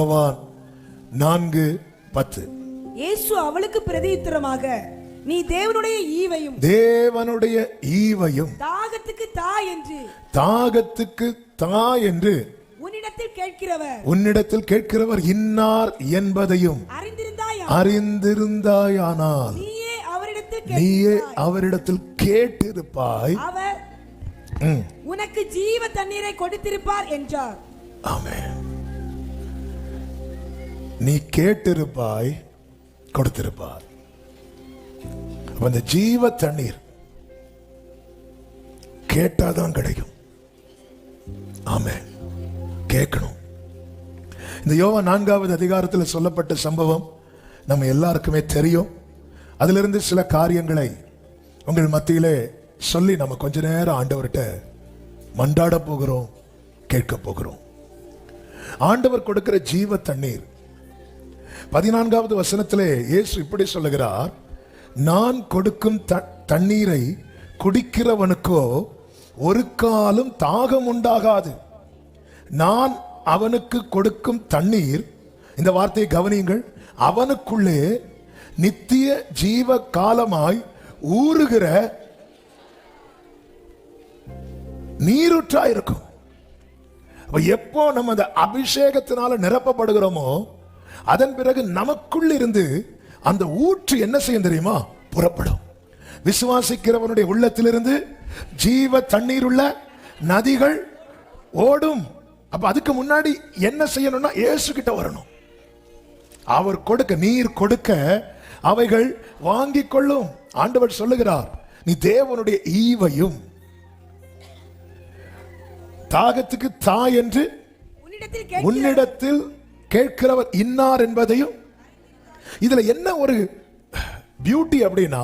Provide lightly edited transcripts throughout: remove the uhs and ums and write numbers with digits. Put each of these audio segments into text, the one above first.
4:10. இயேசு அவளுக்கு பிரதியுத்தரமாக, நீ தேவனுடைய ஈவையும் தாகத்துக்கு தா என்று உன்னிடத்தில் கேட்கிறவர் இன்னார் என்பதையும் அறிந்திருந்தாயானால் நீயே அவரிடத்தில் கேட்டிருப்பாய், அவர் உனக்கு ஜீவ தண்ணீரை கொடுத்திருப்பார் என்றார். ஆமென். நீ கேட்டிருப்பாய், கொடுத்திருப்பார். அந்த ஜீவ தண்ணீர் கேட்டாதான் கிடைக்கும். ஆமென். கேட்கணும். இந்த யோவான் 4வது அதிகாரத்தில் சொல்லப்பட்ட சம்பவம் நம்ம எல்லாருக்குமே தெரியும். அதிலிருந்து சில காரியங்களை உங்கள் மத்தியிலே சொல்லி நம்ம கொஞ்ச நேரம் ஆண்டவர்கிட்ட மன்றாட போகிறோம், கேட்க போகிறோம். ஆண்டவர் கொடுக்கிற ஜீவ தண்ணீர் 14வது வசனத்திலே இயேசு இப்படி சொல்லுகிறார், நான் கொடுக்கும் தண்ணீரை குடிக்கிறவனுக்கோ ஒரு காலம் தாகம் உண்டாகாது. நான் அவனுக்கு கொடுக்கும் தண்ணீர், இந்த வார்த்தையை கவனியுங்கள், அவனுக்குள்ளே நித்திய ஜீவ காலமாய் ஊறுகிற நீரூற்றாயிருக்கும். எப்போ நம்ம அந்த அபிஷேகத்தினால நிரப்பப்படுகிறோமோ அதன் பிறகு நமக்குள் இருந்து அந்த ஊற்று என்ன செய்யும் தெரியுமா? புறப்படும். விசுவாசிக்கிறவனுடைய உள்ளத்திலிருந்து ஜீவ தண்ணீர் உள்ள நதிகள் ஓடும். அப்ப அதுக்கு முன்னாடி என்ன செய்யணும்னா இயேசு கிட்ட வரணும். அவர் கொடுக்க, நீர் கொடுக்க அவைகள் வாங்கிக் கொள்ளும். ஆண்டவர் சொல்லுகிறார், நீ தேவனுடைய ஈவையும் தாகத்துக்கு தா என்று உன்னிடத்தில் கேட்கிறவர் இன்னார் என்பதையும். இதுல என்ன ஒரு பியூட்டி அப்படின்னா,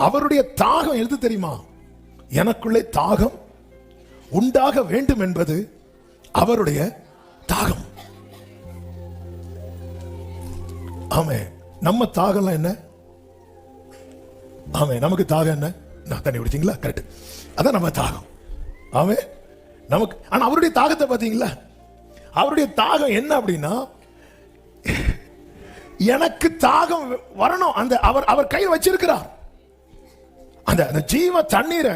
அவருடைய தாகம் எது தெரியுமா? எனக்குள்ளே தாகம் உண்டாக வேண்டும் என்பது அவருடைய தாகம். ஆமே. நம்ம தாகம் என்ன? ஆமே. நமக்கு தாகம் என்ன? நான் தண்ணி குடிச்சீங்களா? கரெக்ட். அதான் நம்ம தாகம். ஆமே. நமக்கு. ஆனா அவருடைய தாகத்தை பாத்தீங்களா? அவருடைய தாகம் என்ன அப்படின்னா, எனக்கு தாகம் வரணும். அந்த அவர் கையில் வச்சிருக்கிறார் அந்த ஜீவ தண்ணீரை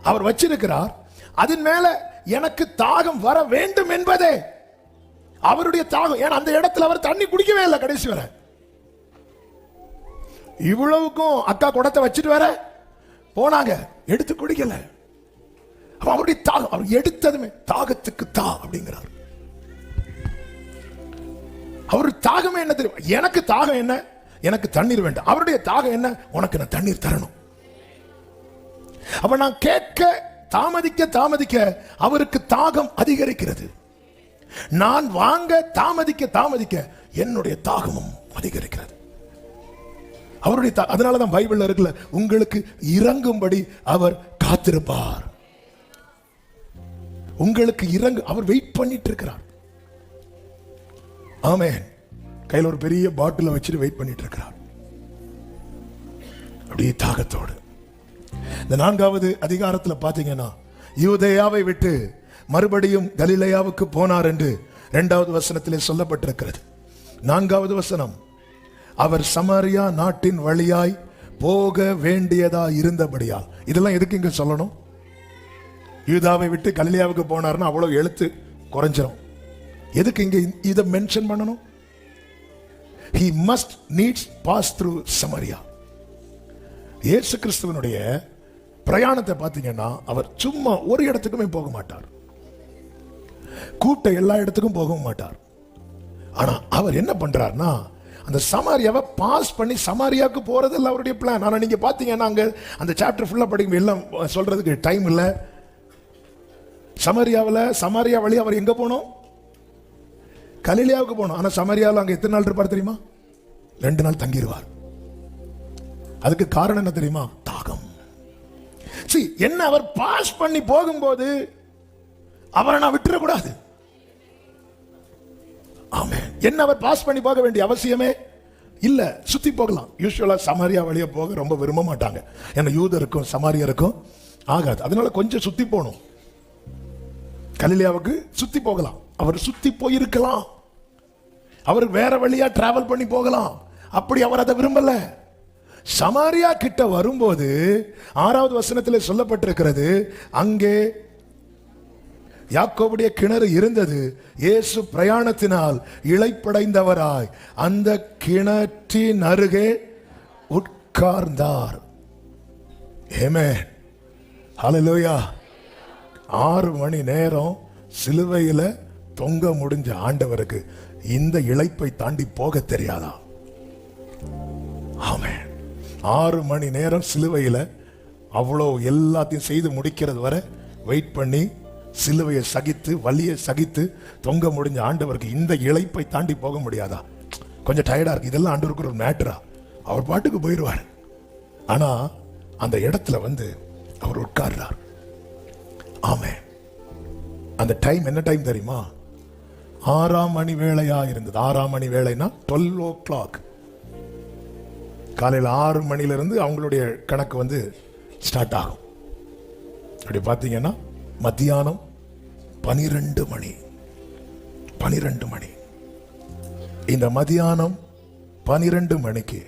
அவர் வச்சிருக்கிறார். அதன் மேல எனக்கு தாகம் வர வேண்டும் என்பதே அவருடைய தாகம். ஏன்னா அந்த இடத்துல அவர் தண்ணி குடிக்கவே இல்லை கடைசி வரை. இவ்வளவுக்கும் அக்கா குடத்தை வச்சுட்டு வர போனாங்க, எடுத்து குடிக்கல. அவருடைய தாகம், அவர் எடுத்ததுமே தாகத்துக்கு தா அப்படிங்கிறார். அவருடைய தாகமே என்ன தெரியும்? எனக்கு தாகம் என்ன? எனக்கு தண்ணீர் வேண்டும். அவருடைய தாகம் என்ன? உனக்கு நான் தண்ணீர் தரணும். அப்ப நான் கேட்க தாமதிக்க அவருக்கு தாகம் அதிகரிக்கிறது. நான் வாங்க தாமதிக்க என்னுடைய தாகமும் அதிகரிக்கிறது. அவருடைய அதனாலதான் பைபிள்ல இருக்குல்ல, உங்களுக்கு இறங்கும்படி அவர் காத்திருப்பார். உங்களுக்கு அவர் வெயிட் பண்ணிட்டு இருக்கிறார். ஆமென். கையில் ஒரு பெரிய பாட்டில வச்சுட்டு வெயிட் பண்ணிட்டு இருக்கிறார், அப்படியே தாகத்தோடு. இந்த 4வது அதிகாரத்தில் பாத்தீங்கன்னா, யூதேயாவை விட்டு மறுபடியும் கலிலேயாவுக்கு போனார் என்று 2வது வசனத்திலே சொல்லப்பட்டிருக்கிறது. 4வது வசனம், அவர் சமாரியா நாட்டின் வழியாய் போக வேண்டியதா இருந்தபடியால். இதெல்லாம் எதுக்கு இங்க சொல்லணும்? யூதாவை விட்டு கலிலேயாவுக்கு போனார்னா அவ்வளவு எழுத்து குறைஞ்சிரும். எதுக்கு இங்க இதை மென்ஷன் பண்ணணும்? he must needs pass through Samaria. இயேசு கிறிஸ்துவனுடைய பிரயாணத்தை பார்த்தீங்கன்னா, அவர் சும்மா ஒரு இடத்துக்குமே போக மாட்டார், கூட்ட எல்லா இடத்துக்கும் போக மாட்டார். ஆனா அவர் என்ன பண்றார்னா, அந்த சமாரியாவை பாஸ் பண்ணி சமாரியாவுக்கு போறதல்ல அவருடைய பிளான். ஆனா நீங்க பாத்தீங்கன்னா அங்க அந்த சாப்டர் ஃபுல்லா படிக்கும், எல்லாம் சொல்றதுக்கு டைம் இல்லை. சமாரியா வழி அவர் எங்க போனோம்? கலிலேயாவுக்கு போனோம். ஆனா சமாரியாவில் அங்க எத்தனை நாள் இருப்பார் தெரியுமா? 2 நாள் தங்கிடுவார். அதுக்கு காரணம் என்ன தெரியுமா? தாகம். என்ன, அவர் பாஸ் பண்ணி போகும்போது அவரை நான் விட்டுறக்கூடாது. ஆமென். என்ன, அவர் பாஸ் பண்ணி போக வேண்டிய அவசியமே இல்ல. சுத்தி போகலாம். யூசுவலா சமாரியா வழியா போக ரொம்ப விரும்ப மாட்டாங்க. ஏன்னா யூதருக்கும் சமாரியருக்கும் ஆகாது. அதனால கொஞ்சம் சுத்தி போகணும். கலிலேயாவுக்கு சுத்தி போகலாம். அவர் சுத்தி போயிருக்கலாம், அவர் வேற வழியா டிராவல் பண்ணி போகலாம். அப்படி அவர் அதை விரும்பல. சமாரியா கிட்ட வரும்போது 6வது வசனத்தில் சொல்லப்பட்டிருக்கிறது, அங்கே யாக்கோபுடைய கிணறு இருந்தது. இயேசு பிரயாணத்தினால் இளைப்படைந்தவராய் அந்த கிணற்றின் அருகே உட்கார்ந்தார். ஆமென், ஹல்லேலூயா. 6 மணி நேரம் சிலுவையில தொங்க முடிஞ்ச ஆண்டவருக்கு இந்த இளைப்பை தாண்டி போக தெரியாதா? ஆமென். 6 மணி நேரம் சிலுவையில அவ்வளோ எல்லாத்தையும் செய்து முடிக்கிறது வரை வெயிட் பண்ணி சிலுவையை சகித்து வலியை சகித்து தொங்க முடிஞ்ச ஆண்டவருக்கு இந்த இளைப்பை தாண்டி போக முடியாதா? கொஞ்சம் டயர்டா இருக்கு. இதெல்லாம் ஆண்டவருக்கு ஒரு மேட்டரா? அவர் பாட்டுக்கு போயிடுவார். ஆனா அந்த இடத்துல வந்து அவர் உட்கார்றார். ஆமென். அந்த டைம் என்ன டைம் தெரியுமா? 6ஆம் மணி வேளையா இருந்தது. 6ஆம் மணி வேளைனா 12 o'clock. காலையில் 6 மணிலிருந்து அவங்களுடைய கணக்கு வந்து ஸ்டார்ட் ஆகும். அப்படி பார்த்தீங்கன்னா மத்தியானம் 12 மணி. 12 மணி. இந்த மத்தியானம் 12 மணிக்கு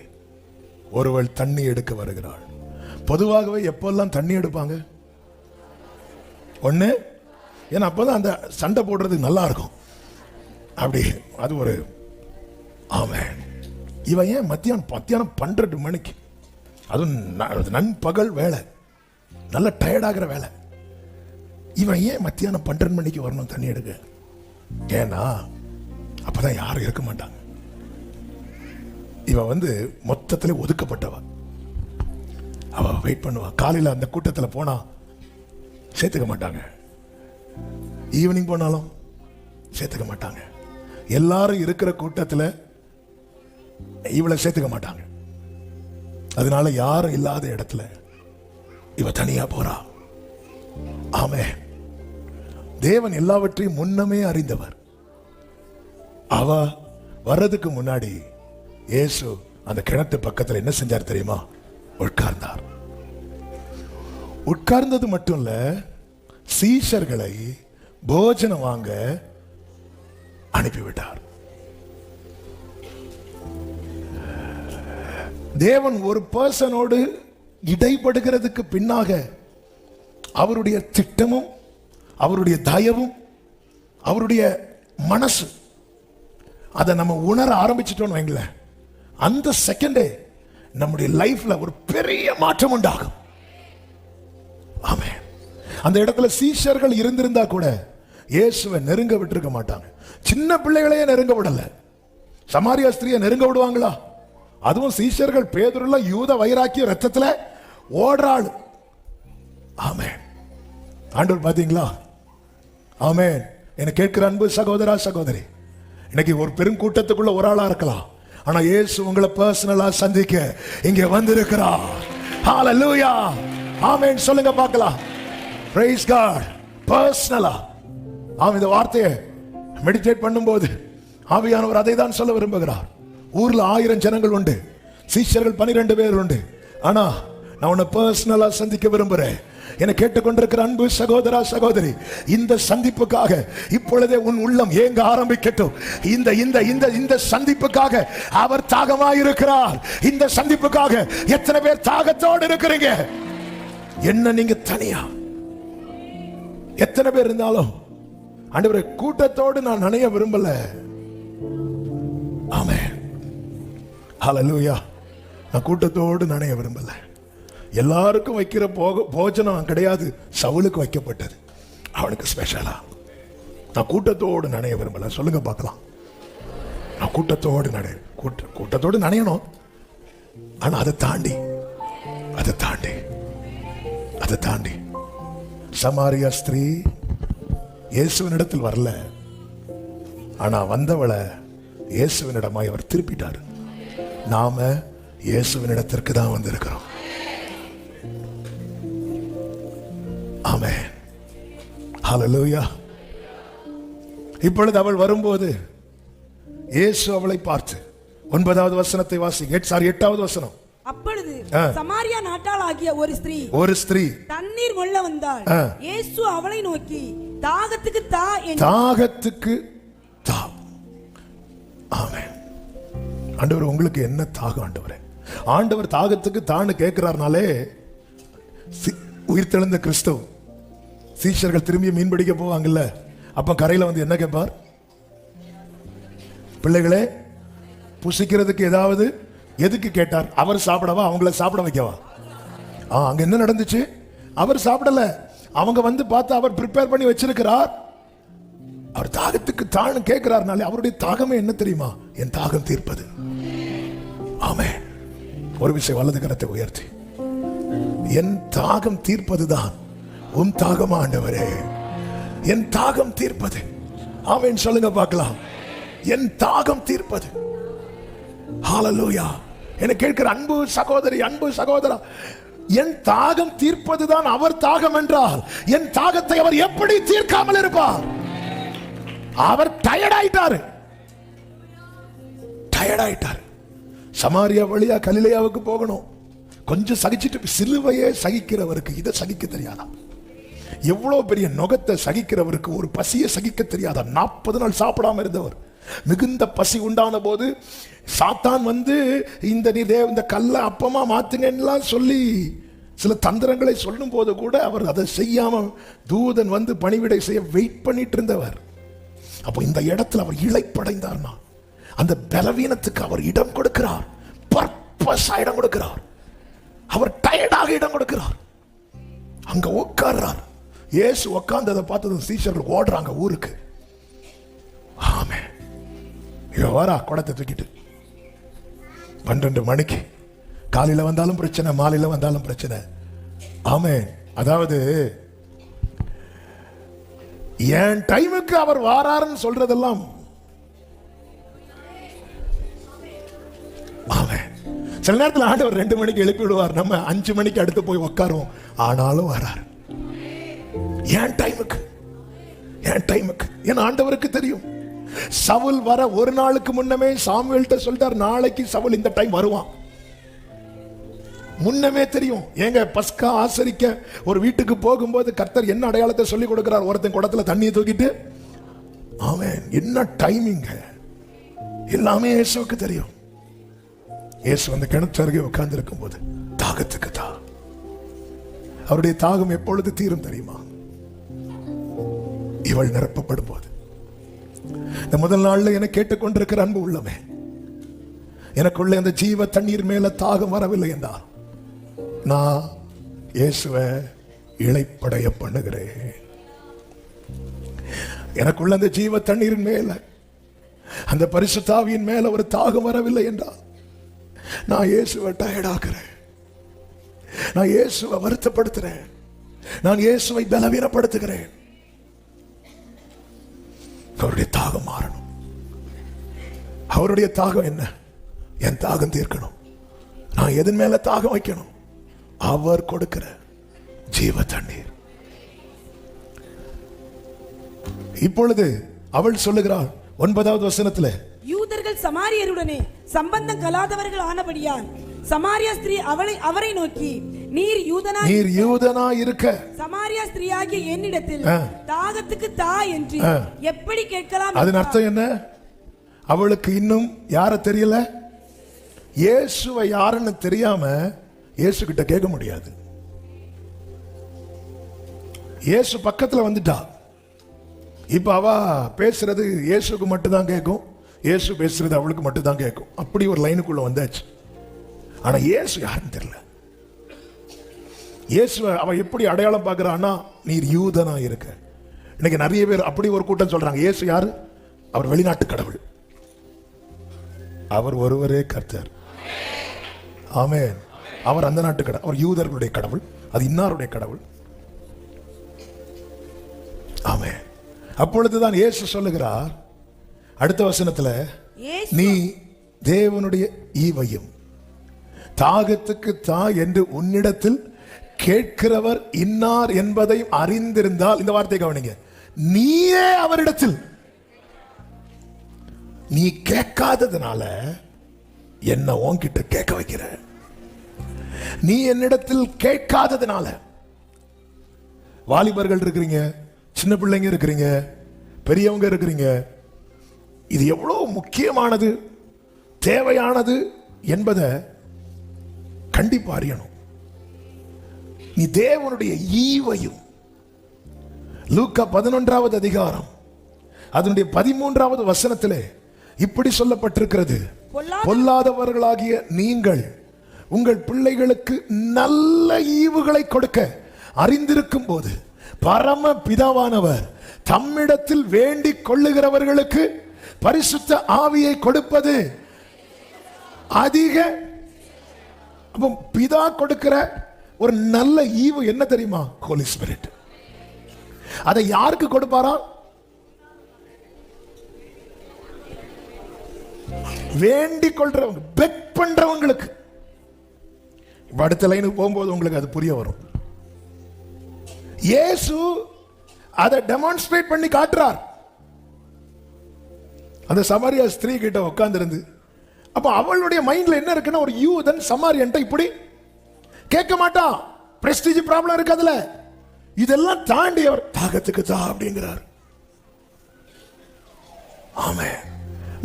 ஒருவள் தண்ணி எடுக்க வருகிறாள். பொதுவாகவே எப்பெல்லாம் தண்ணி எடுப்பாங்க? ஒண்ணு, ஏன்னா அப்பதான் அந்த சண்டை போடுறதுக்கு நல்லா இருக்கும். அப்படி அது ஒரு. ஆமென். இவன் ஏன் மத்தியானம் 12 மணிக்கு, அதுவும் நண்பகல் வேலை, நல்ல டயர்டாகிற வேலை, இவன் ஏன் மத்தியானம் 12 மணிக்கு வரணும் தண்ணி எடுக்க? ஏன்னா அப்பதான் யாரும் இருக்க மாட்டாங்க. இவன் வந்து மொத்தத்தில் ஒதுக்கப்பட்டவ. அவ வெயிட் பண்ணுவா. காலையில் அந்த கூட்டத்தில் போனா சேர்த்துக்க மாட்டாங்க, ஈவினிங் போனாலும் சேர்த்துக்க மாட்டாங்க. எல்லாரும் இருக்கிற கூட்டத்தில் இவளை சேர்த்துக்க மாட்டாங்க. அதனால யாரும் இல்லாத இடத்துல இவ தனியா போறா. ஆமென். தேவன் எல்லாவற்றையும் முன்னமே அறிந்தவர். அவ வர்றதுக்கு முன்னாடி இயேசு அந்த கிணத்து பக்கத்தில் என்ன செஞ்சார் தெரியுமா? உட்கார்ந்தார். உட்கார்ந்தது மட்டும் இல்ல, சீஷர்களை போஜனம் வாங்க அனுப்பிவிட்டார். தேவன் ஒரு பர்சனோடு இடைப்படுகிறதுக்கு பின்னாக அவருடைய திட்டமும் அவருடைய தயவும் அவருடைய மனசு, அதை நம்ம உணர ஆரம்பிச்சிட்டோம்னு வைங்களேன், அந்த செகண்டே நம்முடைய லைஃப்ல ஒரு பெரிய மாற்றம் உண்டாகும். ஆமென். அந்த இடத்துல சீஷர்கள் இருந்திருந்தா கூட இயேசுவை நெருங்க விட்டுருக்க மாட்டாங்க. சின்ன பிள்ளைகளையே நெருங்க விடல. சமாரியா ஸ்திரியை நெருங்க விடுவாங்களா? அதுவும் சீஷர்கள் பேதுருல யூத வைராக்கிய ரத்தத்துல ஓடுறாள். ஆமென். ஆண்டவர் பாத்தீங்களா? ஆமென். என்ன கேட்கிற அன்பு சகோதரா சகோதரி, இன்னைக்கு ஒரு பெருங்கூட்டத்துக்குள்ள ஒரு ஆளா இருக்கலாம், ஆனா இயேசு உங்களை பர்சனலா சந்திக்க இங்க வந்திருக்கிறார். ஹalleluya. ஆமென் சொல்லுங்க பார்க்கலாம். praise god. பர்சனலா. ஆமென். இந்த வார்த்தையை மெடிடேட் பண்ணும்போது ஆவியானவர் அதை தான் சொல்ல விரும்புகிறார். ஊர்ல 1000 ஜனங்கள் உண்டு, சீஷர்கள் 12 பேர் உண்டு, ஆனா நான் உன்னை பர்சனலா சந்திக்க விரும்புறேன். என கேட்டுக்கொண்டிருக்கிற அன்பு சகோதரா சகோதரி, இந்த சந்திப்புக்காக இப்பொழுதே உன் உள்ளம் ஏங்க ஆரம்பிக்கட்டும். இந்த இந்த இந்த இந்த சந்திப்புக்காக அவர் தாகமாயிருக்கிறார். இந்த சந்திப்புக்காக எத்தனை பேர் தாகத்தோடு இருக்கிறீங்க? என்ன நீங்க தனியா எத்தனை பேர் இருந்தாலும் ஆண்டவரே கூட்டத்தோடு நான் நனைய விரும்பல. ஆமென். ஹல்லேலூயா. நான் கூட்டத்தோடு நனைய விரும்பல. எல்லாருக்கும் வைக்கிற போஜனம் கிடையாது, சவுலுக்கு வைக்கப்பட்டது. அவனுக்கு ஸ்பெஷலா. நான் கூட்டத்தோடு நனைய விரும்பல. சொல்லுங்க பார்க்கலாம். நான் கூட்டத்தோடு கூட்டத்தோடு நனையணும். ஆனா அதை தாண்டி சமாரியா ஸ்திரீ இயேசுவினிடத்தில் வரல, ஆனா வந்தவளை இயேசுவினிடமாய் அவர் திருப்பிட்டார். நாம இயேசுவினிடத்திற்கு தான் வந்திருக்கிறோம். ஆமென். ஹல்லேலூயா. இப்பொழுது அவள் வரும்போது இயேசு அவளை பார்த்து 9வது வசனத்தை வாசிங்க. 8வது வசனம். அப்பொழுது சமாரியா நாட்டாளாகிய ஒரு ஸ்திரீ ஒரு ஸ்திரீ தண்ணீர் கொள்ள வந்தாள். இயேசு அவளை நோக்கி, தாகத்துக்கு தா என்று தாகத்துக்கு தா. ஆமென். ஆண்டவர் உங்களுக்கு என்ன தாகம் ஆண்டவரே? ஆண்டவர் தாகத்துக்கு தான்னு கேட்கிறார்னாலே உயிர்த்தெழுந்த கிறிஸ்தவ சீஷர்கள் திரும்பி மீன் பிடிக்க போவாங்கல்ல, அப்ப கரையில வந்து என்ன கேட்பார்? பிள்ளைகளே புசிக்கிறதுக்கு ஏதாவது. எதுக்கு கேட்டார்? அவர் சாப்பிடவா, அவங்கள சாப்பிட வைக்கவா? அங்க என்ன நடந்துச்சு? அவர் சாப்பிடல, அவங்க வந்து பார்த்து அவர் ப்ரிப்பேர் பண்ணி வச்சிருக்கிறார். அவர் தாகத்துக்கு தான் கேட்கிறார்னாலே அவருடைய தாகமே என்ன தெரியுமா? என் தாகம் தீர்ப்பது. ஆமென். ஒரு விஷயம், வலது கரத்தை உயர்த்தி, என் தாகம் தீர்ப்பதுதான் உன் தாகம் ஆண்டவரே. என் தாகம் தீர்ப்பது. ஆமென் சொல்லுங்க பார்க்கலாம். என் தாகம் தீர்ப்பது. ஹalleluya. என்ன கேட்கிற அன்பு சகோதரி, அன்பு சகோதரா, என் தாகம் தீர்ப்பதுதான் அவர் தாகம் என்றால் என் தாகத்தை அவர் எப்படி தீர்க்காமல் இருப்பார்? அவர் டயர்ட் ஆயிட்டாரு. சமாரியா வழியா கலிலேயாவுக்கு போகணும். கொஞ்சம் சகிச்சிட்டு சிலுவையே சகிக்கிறவருக்கு இதை சகிக்க தெரியாதா? எவ்வளவு பெரிய நுகத்தை சகிக்கிறவருக்கு ஒரு பசியை சகிக்க தெரியாதா? 40 நாள் சாப்பிடாம இருந்தவர். மிகுந்த பசி உண்டான போது சாத்தான் வந்து இந்த கல்லை அப்பமா மாத்துங்கன்னு சொல்லி சில தந்திரங்களை சொல்லும் போது கூட அவர் அதை செய்யாம தூதன் வந்து பணிவிடை செய்ய வெயிட் பண்ணிட்டு இருந்தவர். அப்போ இந்த இடத்துல அவர் இளைப்படைந்தார்னா அந்த பலவீனத்துக்கு அவர் இடம் கொடுக்கிறார். பர்பஸா இடம் கொடுக்கிறார். அவர் டயர்டாக இடம் கொடுக்கிறார். அங்க உட்கார்றார். இயேசு உட்கார்ந்ததை பார்த்ததும் சீஷர்கள் ஓடுறாங்க ஊருக்கு. ஆமென். வரா குடத்தை தூக்கிட்டு 12 மணிக்கு, காலையில வந்தாலும் பிரச்சனை, மாலையில வந்தாலும் பிரச்சனை. ஆமென். அதாவது என் டைமுக்கு அவர் வாராருன்னு சொல்றதெல்லாம் ஆமென். சில நேரத்தில் ஆண்டவர் 2 மணிக்கு எழுப்பி விடுவார், நம்ம 5 மணிக்கு அடுத்து போய் உட்காருவோம். ஆனாலும் வராரு என் டைமுக்கு. என் ஆண்டவருக்கு தெரியும். சவுல் வர ஒரு நாளுக்கு முன்னமே சாமுவேல்ட்ட சொல்றார், நாளைக்கு சவுல் இந்த டைம் வருவான். முன்னமே தெரியும். ஏங்க பஸ்கா ஆசரிக்க ஒரு வீட்டுக்கு போகும்போது கர்த்தர் என்ன அடையாளத்தை சொல்லி கொடுக்கிறார்? ஒருத்தன் குடத்துல தண்ணியை தூக்கிட்டு. ஆமென். என்ன டைமிங், எல்லாமே இயேசுவுக்கு தெரியும். இயேசு அந்த கிணற்று அருகே உட்கார்ந்து இருக்கும் போது தாகத்துக்கு தா. அவருடைய தாகம் எப்பொழுது தீரும் தெரியுமா? இவள் நிரப்பப்படும் போது. இந்த முதல் நாள்ல என கேட்டுக்கொண்டிருக்கிற அன்பு உள்ளமே, எனக்குள்ள இந்த ஜீவ தண்ணீர் மேல தாகம் வரவில்லை என்றால் நான் இயேசுவை இளைப்படைய பண்ணுகிறேன். எனக்குள்ள அந்த ஜீவ தண்ணீரின் மேல, அந்த பரிசுத்த ஆவியின் மேல ஒரு தாகம் வரவில்லை என்றால் நான் இயேசுவை டயர்டாக்குறேன். நான் இயேசுவை வருத்தப்படுத்துறேன். நான் இயேசுவை பலவீனப்படுத்துகிறேன். அவருடைய தாகம் மாறணும். அவருடைய தாகம் என்ன? என் தாகம் தீர்க்கணும். நான் எதன் மேல தாகம் வைக்கணும்? அவர் கொடுக்கிற ஜீவ தண்ணீர். இப்பொழுது அவள் சொல்லுகிறாள் 9வது வசனத்துல, யூதர்கள் சமாரியருடனே சம்பந்தம் கலாதவர்கள் ஆனபடியால் சமாரியா ஸ்திரீ அவரை நோக்கி, நீர் யூதனா இருக்க சமாரியா ஸ்திரீயாகிய என்னிடத்தில் தாகத்துக்கு தா என்று எப்படி கேட்கலாம்? அதன் அர்த்தம் என்ன? அவளுக்கு இன்னும் யார தெரியல, இயேசுவை யாருன்னு தெரியாம இயேசு கிட்ட கேட்க முடியாது. இயேசு பக்கத்துல வந்துட்டா. இப்ப அவ பேசுறது இயேசுக்கு மட்டும்தான் கேட்கும், இயேசு பேசுறது அவளுக்கு மட்டும்தான் கேட்கும். அப்படி ஒரு லைனுக்குள்ள வந்தாச்சு. ஆனா இயேசு யாருன்னு தெரியல. இயேசு அவ எப்படி அடையாளம் பார்க்கிறான்னா, நீர் யூதனா இருக்க. இன்னைக்கு நிறைய பேர் அப்படி ஒரு கூட்டம் சொல்றாங்க. இயேசு யாரு? அவர் வெளிநாட்டு கடவுள். அவர் ஒருவரே கர்த்தர். ஆமென். அவர் அந்த நாட்டு கடவுள். அவர் யூதர்களுடைய கடவுள், அது இன்னாருடைய கடவுள். ஆமென். அப்பொழுதுதான் இயேசு சொல்லுகிறார் அடுத்த வசனத்துல, நீ தேவனுடைய ஈவையும் தாகத்துக்கு தா என்று உன்னிடத்தில் கேட்கிறவர் இன்னார் என்பதை அறிந்திருந்தால், இந்த வார்த்தை கவனிங்க, நீயே அவரிடத்தில், நீ கேட்காததுனால என்ன உன்கிட்ட கேட்க வைக்கிற. நீ என்னிடத்தில் கேட்காததுனால. வாலிபர்கள் இருக்கிறீங்க, சின்ன பிள்ளைங்க இருக்கிறீங்க, பெரியவங்க இருக்கிறீங்க, இது எவ்வளவு முக்கியமானது, தேவையானது என்பதை கண்டிப்பா அறியணும். நீ தேவனுடைய ஈவையும், லூக்கா 11வது அதிகாரம் அதனுடைய 13வது வசனத்திலே இப்படி சொல்லப்பட்டிருக்கிறது, பொல்லாதவர்களாகிய நீங்கள் உங்கள் பிள்ளைகளுக்கு நல்ல ஈவுகளை கொடுக்க அறிந்திருக்கும் போது பரம பிதாவானவர் தம்மிடத்தில் வேண்டிக் கொள்ளுகிறவர்களுக்கு பரிசுத்த ஆவியை கொடுப்பது அதிக. அப்போ பிதா கொடுக்கிற ஒரு நல்ல ஈவு என்ன தெரியுமா? ஹோலி ஸ்பிரிட். அதை யாருக்கு கொடுப்பாரா? வேண்டிக் கொள்றவங்க, பெக் பண்றவங்களுக்கு. அடுத்த லைனுக்கு போகும்போது உங்களுக்கு அது புரிய வரும். இயேசு அதை டெமான்ஸ்ட்ரேட் பண்ணி காட்டுறார். அந்த சமாரியா ஸ்திரீ கிட்ட உட்கார்ந்து இருந்து, அப்ப அவளுடைய மைண்ட்ல என்ன இருக்குன்னா, ஒரு யூதன் சமாரியன்ட்ட இப்படி கேட்க மாட்டான். பிரஸ்டீஜ் ப்ராப்ளம் இருக்கு அதுல. இதெல்லாம் தாண்டி அவர் தாகத்துக்கு தா அப்படிங்கிறார். ஆமே,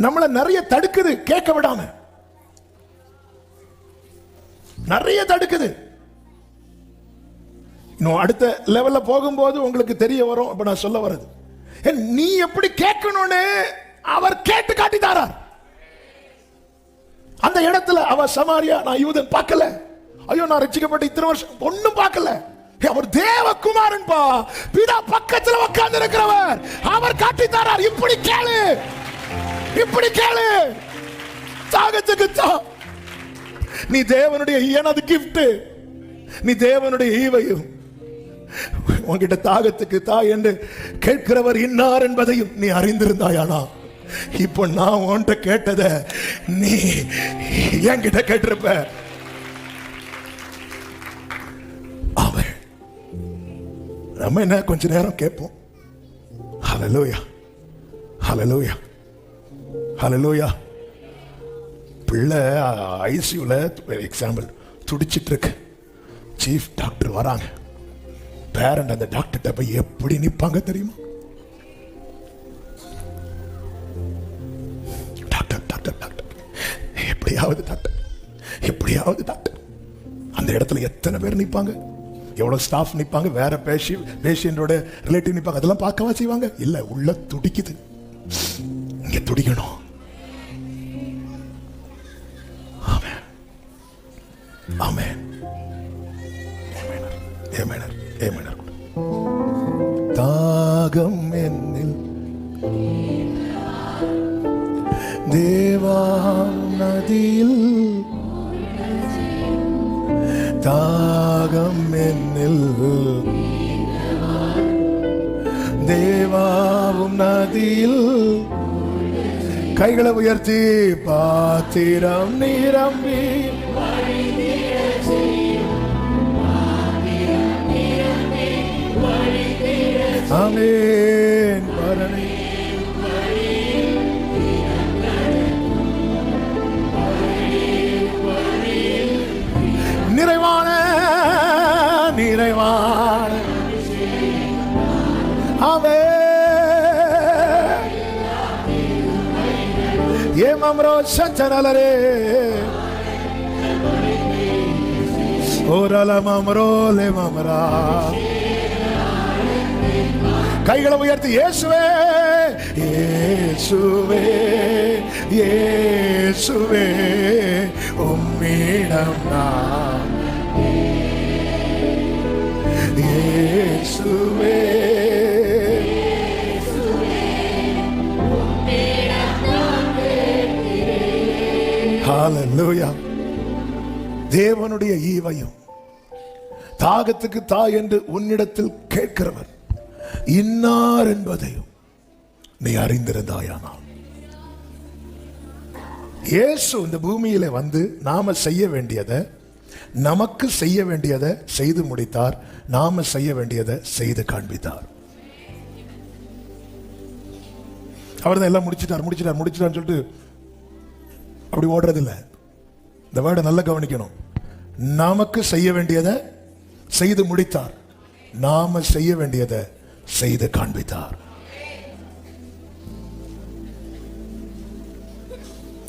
நம்மள நிறைய தடுக்குது, கேட்க விடாம நிறைய தடுக்குது. இன்னும் அடுத்த லெவல்ல போகும்போது உங்களுக்கு தெரிய வரும். அப்ப நான் சொல்ல வர்றது, நீ எப்படி கேட்கணும்னு அவர் கேட்டு காட்டித்தாரார். அந்த இடத்துல அவ சமாரியா, நான் யூதன் பார்க்கல, ஐயோ நான் ரட்சிக்கப்பட்ட இத்தனை வருஷம் ஒண்ணும் பார்க்கல, அவர் தேவகுமாரன் பா, பிதா பக்கத்துல உட்கார்ந்து இருக்கிறவர், அவர் காட்டித்தாரார். இப்படி கேளு, இப்படி கேளு, தாகத்துக்கு தா. நீ தேவனுடைய எனது கிஃப்ட், நீ தேவனுடைய ஈவையும் உன்கிட்ட தாகத்துக்கு தா என்று கேட்கிறவர் இன்னார் என்பதையும் நீ அறிந்திருந்தாயானா, இப்போ நான் உன்கிட்ட கேட்டத நீ என்கிட்ட கேட்டிருப்ப. அவன் நம்ம என்ன கொஞ்ச நேரம் கேட்போம். ஹல்லேலூயா, ஹல்லேலூயா, ஹல்லேலூயா. பிள்ளை ஐசியூல எக்ஸாம்பிள் துடிச்சிட்டு இருக்கு, சீஃப் டாக்டர் வராங்க, பேரண்ட் அந்த டாக்டர்கிட்ட போய் எப்படி நிப்பாங்க தெரியுமா? டாக்டர் டாக்டர் டாக்டர், எப்படியாவது டாக்டர், எப்படியாவது டாக்டர். அந்த இடத்துல எத்தனை பேர் நிப்பாங்க, எவ்வளவு ஸ்டாஃப் நிப்பாங்க, வேற பேஷியண்டோட ரிலேட்டிவ் நிப்பாங்க, அதெல்லாம் பார்க்கவா செய்வாங்க? இல்ல, உள்ள துடிக்குது, இங்க துடிக்கணும். ஆமென், ஆமென், ஆமென். தாகம் என்னில் தேவா நதியில், தாகம் என்னில் தேவாவும் நதியில். கைகளை உயர்த்தி பாத்திரம் நிரம்பி, ஆமென். பரணி நிறைவான நிறைவான ஆமென். ஏமம்ரோ சச்சனலரே ஓரலமம்ரோ லேமம்ரா. கைகளை உயர்த்தி இயேசுவே இயேசுவே இயேசுவே உம்மிடம் நான் இயேசுவே. ஹல்லேலூயா. தேவனுடைய ஈவையும் தாகத்துக்கு தா என்று உன்னிடத்தில் கேட்கிறவர் இன்னார் என்பதையும் நீ அறிந்திருந்தாயானால். இயேசு இந்த பூமியில வந்து நாம செய்ய வேண்டியதை, நமக்கு செய்ய வேண்டியதை செய்து முடித்தார். நாம செய்ய வேண்டியதை செய்து காண்பித்தார். அவர் தான் எல்லாம் முடிச்சிட்டார் முடிச்சிட்டார் முடிச்சிட்டார்னு சொல்லிட்டு அப்படி ஓடுறதில்லை. இந்த வேர்டை நல்லா கவனிக்கணும். நமக்கு செய்ய வேண்டியதை செய்து முடித்தார், நாம செய்ய வேண்டியதை செய்து காண்பித்தார்.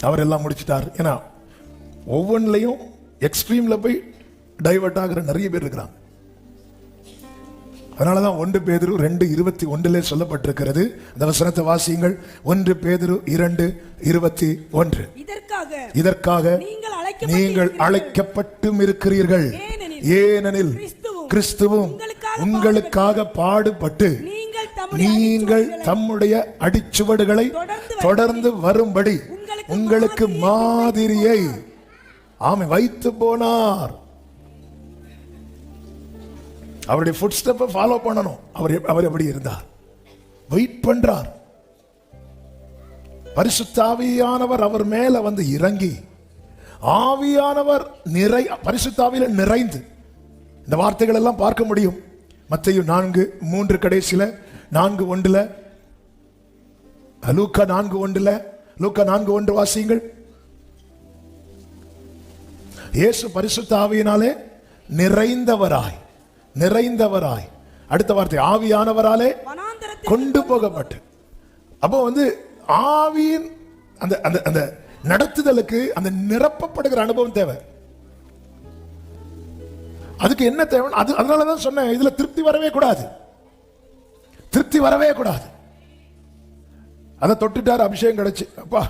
அவர் எல்லாம் முடிச்சிட்டார். ஏன்னா ஒவ்வொன்றிலையும் எக்ஸ்ட்ரீம்ல போய் டைவர்ட் ஆகிற நிறைய பேர் இருக்கிறாங்க. அதனாலதான் 1 பேதுரு 2:21 சொல்லப்பட்டிருக்கிறது. அந்த வசனத்தை வாசியுங்கள். 1 பேதுரு 2:21. இதற்காக நீங்கள் அழைக்கப்பட்டும் இருக்கிறீர்கள். ஏனெனில் கிறிஸ்துவும் உங்களுக்காக பாடுபட்டு நீங்கள் தம்முடைய அடிச்சுவடுகளை தொடர்ந்து வரும்படி உங்களுக்கு மாதிரியை வைத்து போனார். அவருடைய ஃபுட் ஸ்டெப்பை ஃபாலோ பண்ணணும். அவர் எப்படி இருந்தார்? வெயிட் பண்றார். பரிசுத்த ஆவியானவர் அவர் மேல வந்து இறங்கி, ஆவியானவர் பரிசுத்த ஆவியில நிறைந்து, இந்த வார்த்தைகள் எல்லாம் பார்க்க முடியும். மத்தேயு 4:3 கடைசியில 4:1, லூக்கா 4:1 வாசியுங்கள். இயேசு பரிசுத்த ஆவியினாலே நிறைந்தவராய், அடுத்த வார்த்தை ஆவியானவராலே கொண்டு போகப்பட்டு. அப்போ வந்து ஆவியின் அந்த அந்த அந்த நடத்துதலுக்கு அந்த நிரப்பப்படுகிற அனுபவம் தேவை. அதுக்கு என்ன தேவை? அதனாலதான் சொன்னேன், இதுல திருப்தி வரவே கூடாது. அதை தொட்டுட்டார், அபிஷேகம் கிடைச்சு. அப்பா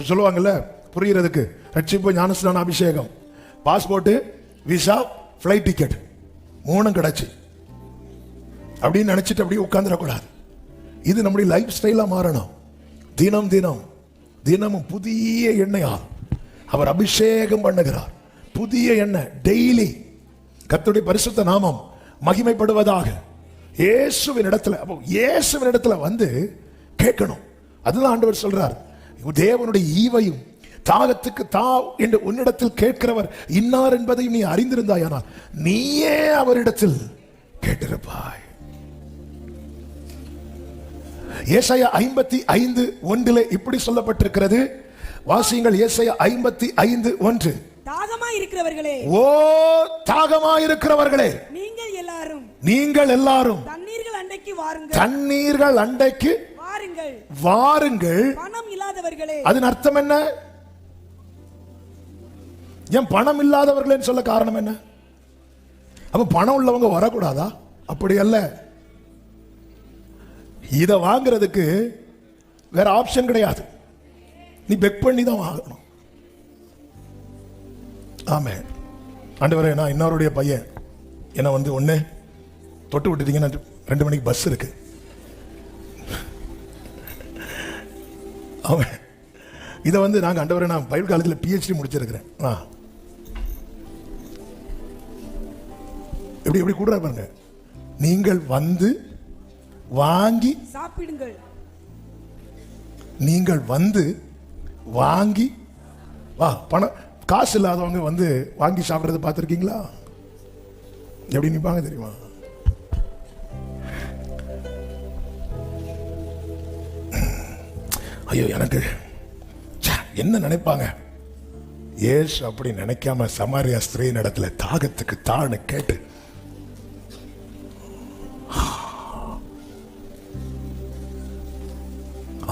சொல்லுவாங்கல்ல புரியுறதுக்கு, ரட்சிப்பு, ஞானஸ்நான அபிஷேகம், பாஸ்போர்ட், விசா, பிளைட் டிக்கெட் 3 கிடைச்சு அப்படின்னு நினைச்சிட்டு அப்படியே உட்கார்ந்துடக்கூடாது. இது நம்முடைய லைஃப் ஸ்டைலா மாறணும். தினமும் புதிய எண்ணெயால் அவர் அபிஷேகம் பண்ணுகிறார். புதிய எண்ணெய் டெய்லி. கர்த்தருடைய பரிசுத்த நாமம் மகிமைப்படுவதாக. இயேசுவின் இடத்துல வந்து கேட்கணும். அதுதான் ஆண்டவர் சொல்றார், தேவனுடைய ஈவையும் தாகத்துக்கு என்று உன்னிடத்தில் கேட்கிறவர் இன்னார் என்பதையும் நீ அறிந்திருந்தாயானால் நீயே அவரிடத்தில் கேட்டிருப்பாய். ஏசாயா 55:1 இப்படி சொல்லப்பட்டிருக்கிறது. வாசியுங்கள். ஏசாயா 55:1. தாகமாயிருக்கிறவர்களே, ஓ தாகமாயிருக்கிறவர்களே, நீங்கள் எல்லாரும் தண்ணீர்கள் அண்டைக்கு வாருங்கள். பணம் இல்லாதவர்களே. அதன் அர்த்தம் என்ன? ஏன் பணம் இல்லாதவர்களே சொல்ல காரணம் என்ன? அப்ப பணம் உள்ளவங்க வரக்கூடாதா? அப்படி அல்ல. இத வாங்குறதுக்கு வேற ஆப்ஷன் கிடையாது. நீ பெக் பண்ணி தான் வாங்கணும். ஆமே. ஆண்டவரே, நான் இன்னொருடைய பையன் என்ன வந்து ஒண்ணு தொட்டு விட்டுட்டீங்கன்னா 2 மணிக்கு பஸ் இருக்கு. அவன் இதை வந்து நாங்கள் ஆண்டவரே, நான் பைபிள் காலேஜில் PhD முடிச்சிருக்கிறேன். எப்படி கூட பாருங்க. நீங்கள் வந்து வாங்கி சாப்பிடுங்கள். நீங்கள் வந்து வாங்கி பணம் காசு இல்லாதவங்க வந்து வாங்கி சாப்பிட்றத பார்த்துருக்கீங்களா? எப்படி நிற்பாங்க தெரியுமா? ஐயோ, எனக்கு என்ன நினைப்பாங்க? ஏசு அப்படி நினைக்காம சமாரியா ஸ்திரீ இடத்துல தாகத்துக்கு தான்னு கேட்டு,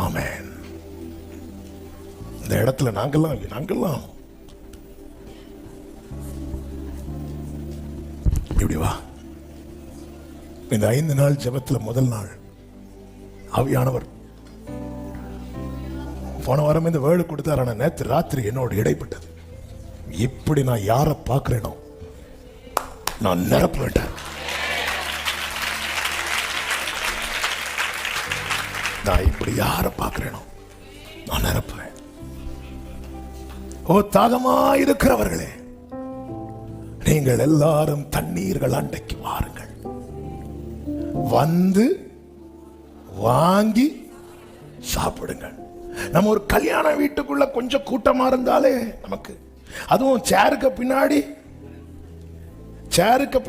ஆமென். இந்த இடத்துல நாங்கெல்லாம் இப்படி வா. இந்த 5 நாள் ஜெபத்துல முதல் நாள் ஆவியானவர் போன வாரம் இந்த வேர்டு கொடுத்தார். ஆனா நேற்று ராத்திரி என்னோடு இடைப்பட்டது. இப்படி நான் யாரை பார்க்கிறேனோ நான் நிரப்ப வேண்டாம். நான் இப்படி யாரை பார்க்கிறேனோ நான் நிரப்புவேன். ஓ தாகமாயிருக்கிறவர்களே, நீங்கள் எல்லாரும் தண்ணீர்கள் அண்டைக்கு வாருங்கள். வந்து வாங்கி சாப்பிடுங்கள். நம்ம ஒரு கல்யாண வீட்டுக்குள்ள கொஞ்சம் கூட்டமா இருந்தாலே நமக்கு, அதுவும் சேருக்கு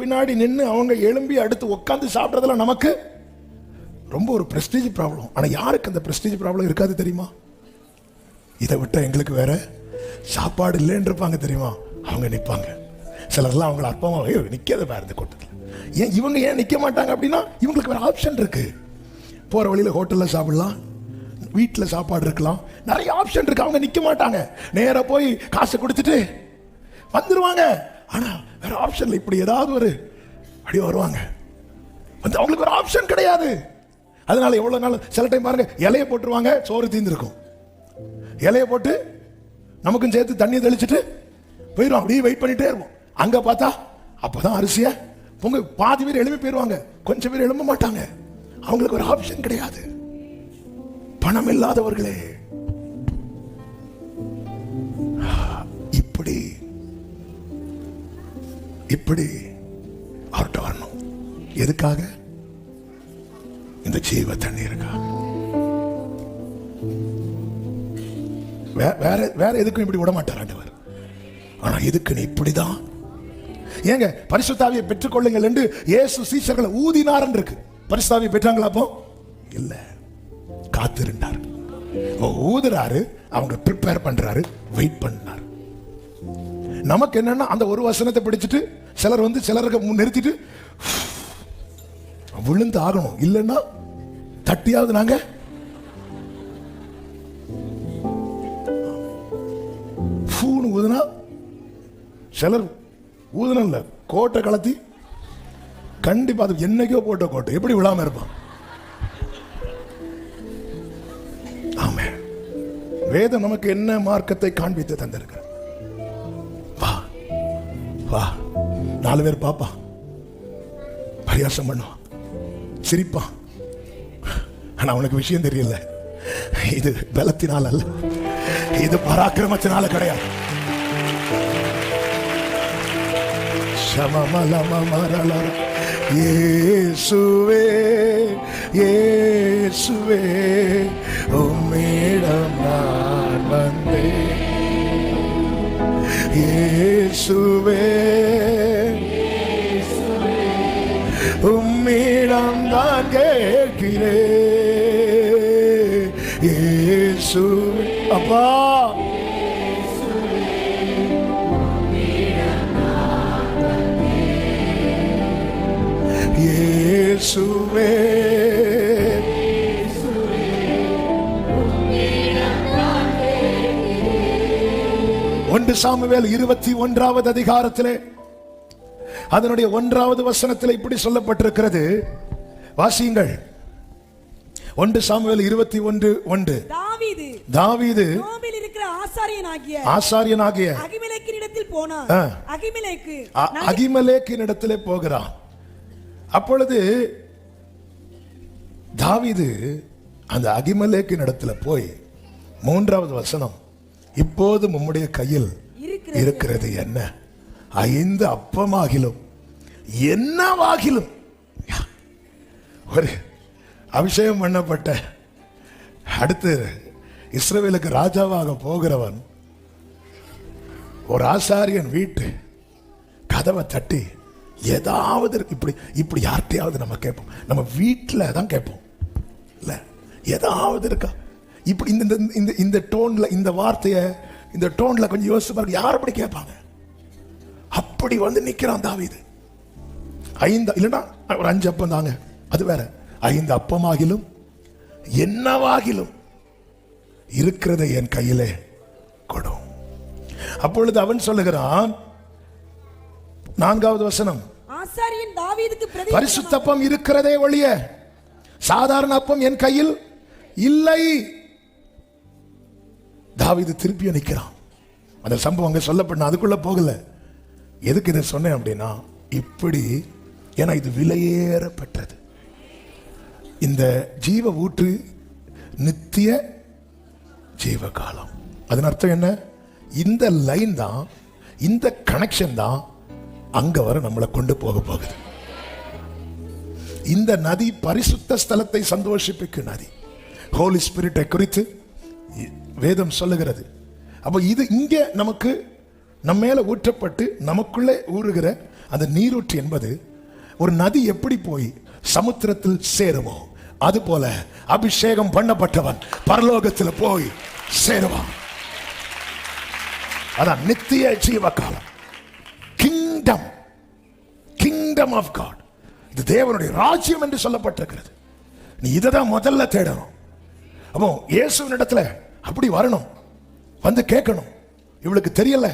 பின்னாடி நின்று அவங்க எழும்பி அடுத்து உட்காந்து சாப்பிட்றதுல நமக்கு ரொம்ப ஒரு பிரஸ்டீஜ் ப்ராப்ளம். ஆனா யாருக்கு அந்த பிரஸ்டீஜ் ப்ராப்ளம் இருக்காது தெரியுமா? இதை விட்டா எங்களுக்கு வேற சாப்பாடு இல்லைன்னு இருப்பாங்க தெரியுமா? அவங்க நிற்பாங்க. சிலர்லாம் அவங்கள அற்பமாக நிற்காத பாருந்த கூட்டத்தில். ஏன் இவங்க ஏன் நிற்க மாட்டாங்க அப்படின்னா, இவங்களுக்கு வேற ஆப்ஷன் இருக்கு. போகிற வழியில் ஹோட்டலில் சாப்பிடலாம், வீட்டில் சாப்பாடு இருக்கலாம், நிறைய ஆப்ஷன் இருக்கு. அவங்க நிற்க மாட்டாங்க, நேராக போய் காசை கொடுத்துட்டு வந்துடுவாங்க. ஆனால் வேற ஆப்ஷன் இப்படி ஏதாவது ஒரு அப்படி வருவாங்க, வந்து அவங்களுக்கு ஒரு ஆப்ஷன் கிடையாது. அதனால எவ்வளோ நாள் சில டைம் பாருங்க, இலையை போட்டுருவாங்க, சோறு தீர்ந்துருக்கும். இலையை போட்டு நமக்கும் சேர்த்து தண்ணியை தெளிச்சுட்டு போயிடுவோம். அப்படியே வெயிட் பண்ணிட்டே இருப்போம். அங்கே பார்த்தா அப்போதான் அரிசியை பொங்க பாதி பேர் எழுப்பி போயிடுவாங்க, கொஞ்சம் பேர் எழும்ப மாட்டாங்க. அவங்களுக்கு ஒரு ஆப்ஷன் கிடையாது. பணம் இல்லாதவர்களே இப்படி இப்படி அவர்கிட்ட வரணும். எதுக்காக? இந்த ஜீவ தண்ணீருக்காக. வேற வேற எதுக்கும் இப்படி விட மாட்டார் ஆண்டவர். ஆனா இதுக்கு நீ இப்படிதான். ஏங்க பரிசுத்தாவியை பெற்றுக்கொள்ளுங்கள் என்று இயேசு சீஷர்களை ஊதினார் இருக்கு. பரிசுத்தாவியை பெற்றாங்களா? அப்போ இல்ல, காத்திருந்தார். ஊதுறாரு, அவங்க ப்ரிப்பேர் பண்றாரு, வெயிட் பண்ணார். நமக்கு என்னன்னா, அந்த ஒரு வசனத்தை பிடிச்சிட்டு சிலர் வந்து சிலருக்கு நிறுத்திட்டு விழுந்து ஆகணும், இல்லைன்னா தட்டியாவது நாங்க ஊதுனா, சிலர் ஊதுனல்ல கோட்டை கலத்தி கண்டிப்பா அது என்னைக்கோ போட்ட கோட்டை எப்படி விழாம இருப்பான். ஆமே, வேதம் நமக்கு என்ன மார்க்கத்தை காண்பித்து தந்திருக்க. வா வா, 4 பேர் பாப்பா, பரியாசம் பண்ணுவான், சிரிப்பான். ஆனா அவனுக்கு விஷயம் தெரியல, இது பலத்தினால் அல்ல, இது பராக்கிரமத்தினால கிடையாது. இயேசுவே இயேசுவே உம்மிடம் நான் வந்தேன். இயேசுவே உம்மிடம் நான் கேட்கிறேன். இயேசுவே அப்பா, இயேசுவே ஒன்று சாமுவேல் 21வது அதிகாரத்திலே அதனுடைய 1வது வசனத்தில் இப்படி சொல்லப்பட்டிருக்கிறது. வாசியுங்கள். 1 சாமுவேல் 21:1. தாவீது நோபில் இருக்கிற ஆசாரியனாகிய அகிமெலேக்கினிடத்தில் போனான். அகிமெலேக்கினிடத்திலே போகிறான். அப்பொழுது தாவீது அந்த அகிமெலேக்கின் இடத்துல போய் 3வது வசனம், இப்போது உம்முடைய கையில் இருக்கிறது என்ன? 5 அப்பமாகிலும் என்னவாகிலும். ஒரு அபிஷேகம் பண்ணப்பட்ட அடுத்து இஸ்ரவேலுக்கு ராஜாவாக போகிறவன் ஒரு ஆசாரியன் வீட்டு கதவை தட்டி ஏதாவது இப்படி யார்கிட்டையாவது நம்ம கேட்போம். நம்ம வீட்டில் தான் கேட்போம் இல்ல, ஏதாவது இருக்கா இப்படி இந்த டோன்ல, இந்த வார்த்தையை இந்த டோன்ல கொஞ்சம் யோசிச்சு பாருங்க. யார் அப்படி கேட்பாங்க? அப்படி வந்து நிக்கிறான் தாவீது. 5 இல்லைன்னா ஒரு 5 அப்பம் தாங்க, அது வேற. 5 அப்பமாகிலும் என்னவாகிலும் இருக்கிறதை என் கையிலே கொடும். அப்பொழுது அவன் சொல்லுகிறான், 4வது வசனம், ஆசாரியன் தாவீதுக்கு பரிசுத்த அப்பம் இருக்கிறதே ஒழிய சாதாரண அப்பம் என் கையில் இல்லை. தாவீது திருப்பி நிற்கிறான். அந்த சம்பவம் அங்க சொல்லப்பட்ட, அதுக்குள்ள போகல. எதுக்கு இதை சொன்னேன் அப்படின்னா, இப்படி, ஏன்னா இது விலையேறப்பட்டது. இந்த ஜீவ ஊற்று நித்திய ஜீவ காலம். அதன் அர்த்தம் என்ன? இந்த லைன் தான், இந்த கனெக்ஷன் தான் அங்க வர நம்மளை கொண்டு போக போகுது. இந்த நதி பரிசுத்த ஸ்தலத்தை சந்தோஷிப்பிக்கும் நதி. ஹோலி ஸ்பிரிட்டை குறித்து வேதம் சொல்லுகிறது. அப்ப இது இங்க நமக்கு நம்ம மேல ஊற்றப்பட்டு நமக்குள்ளே ஊறுகிற அந்த நீரூற்று என்பது ஒரு நதி எப்படி போய் சமுத்திரத்தில் சேருமோ அது போல அபிஷேகம் பண்ணப்பட்டவன் பரலோகத்தில் போய் சேருவான். அதான் நித்திய ஜீவ காலம், king kingdom, kingdom of God. இது தேவனுடைய ராஜ்யம் என்று சொல்லப்பட்டிருக்கிறது. நீ இதை தான் முதல்ல தேடணும். அப்போ இயேசுவின் இடத்துல அப்படி வரணும், வந்து கேட்கணும். இவளுக்கு தெரியல.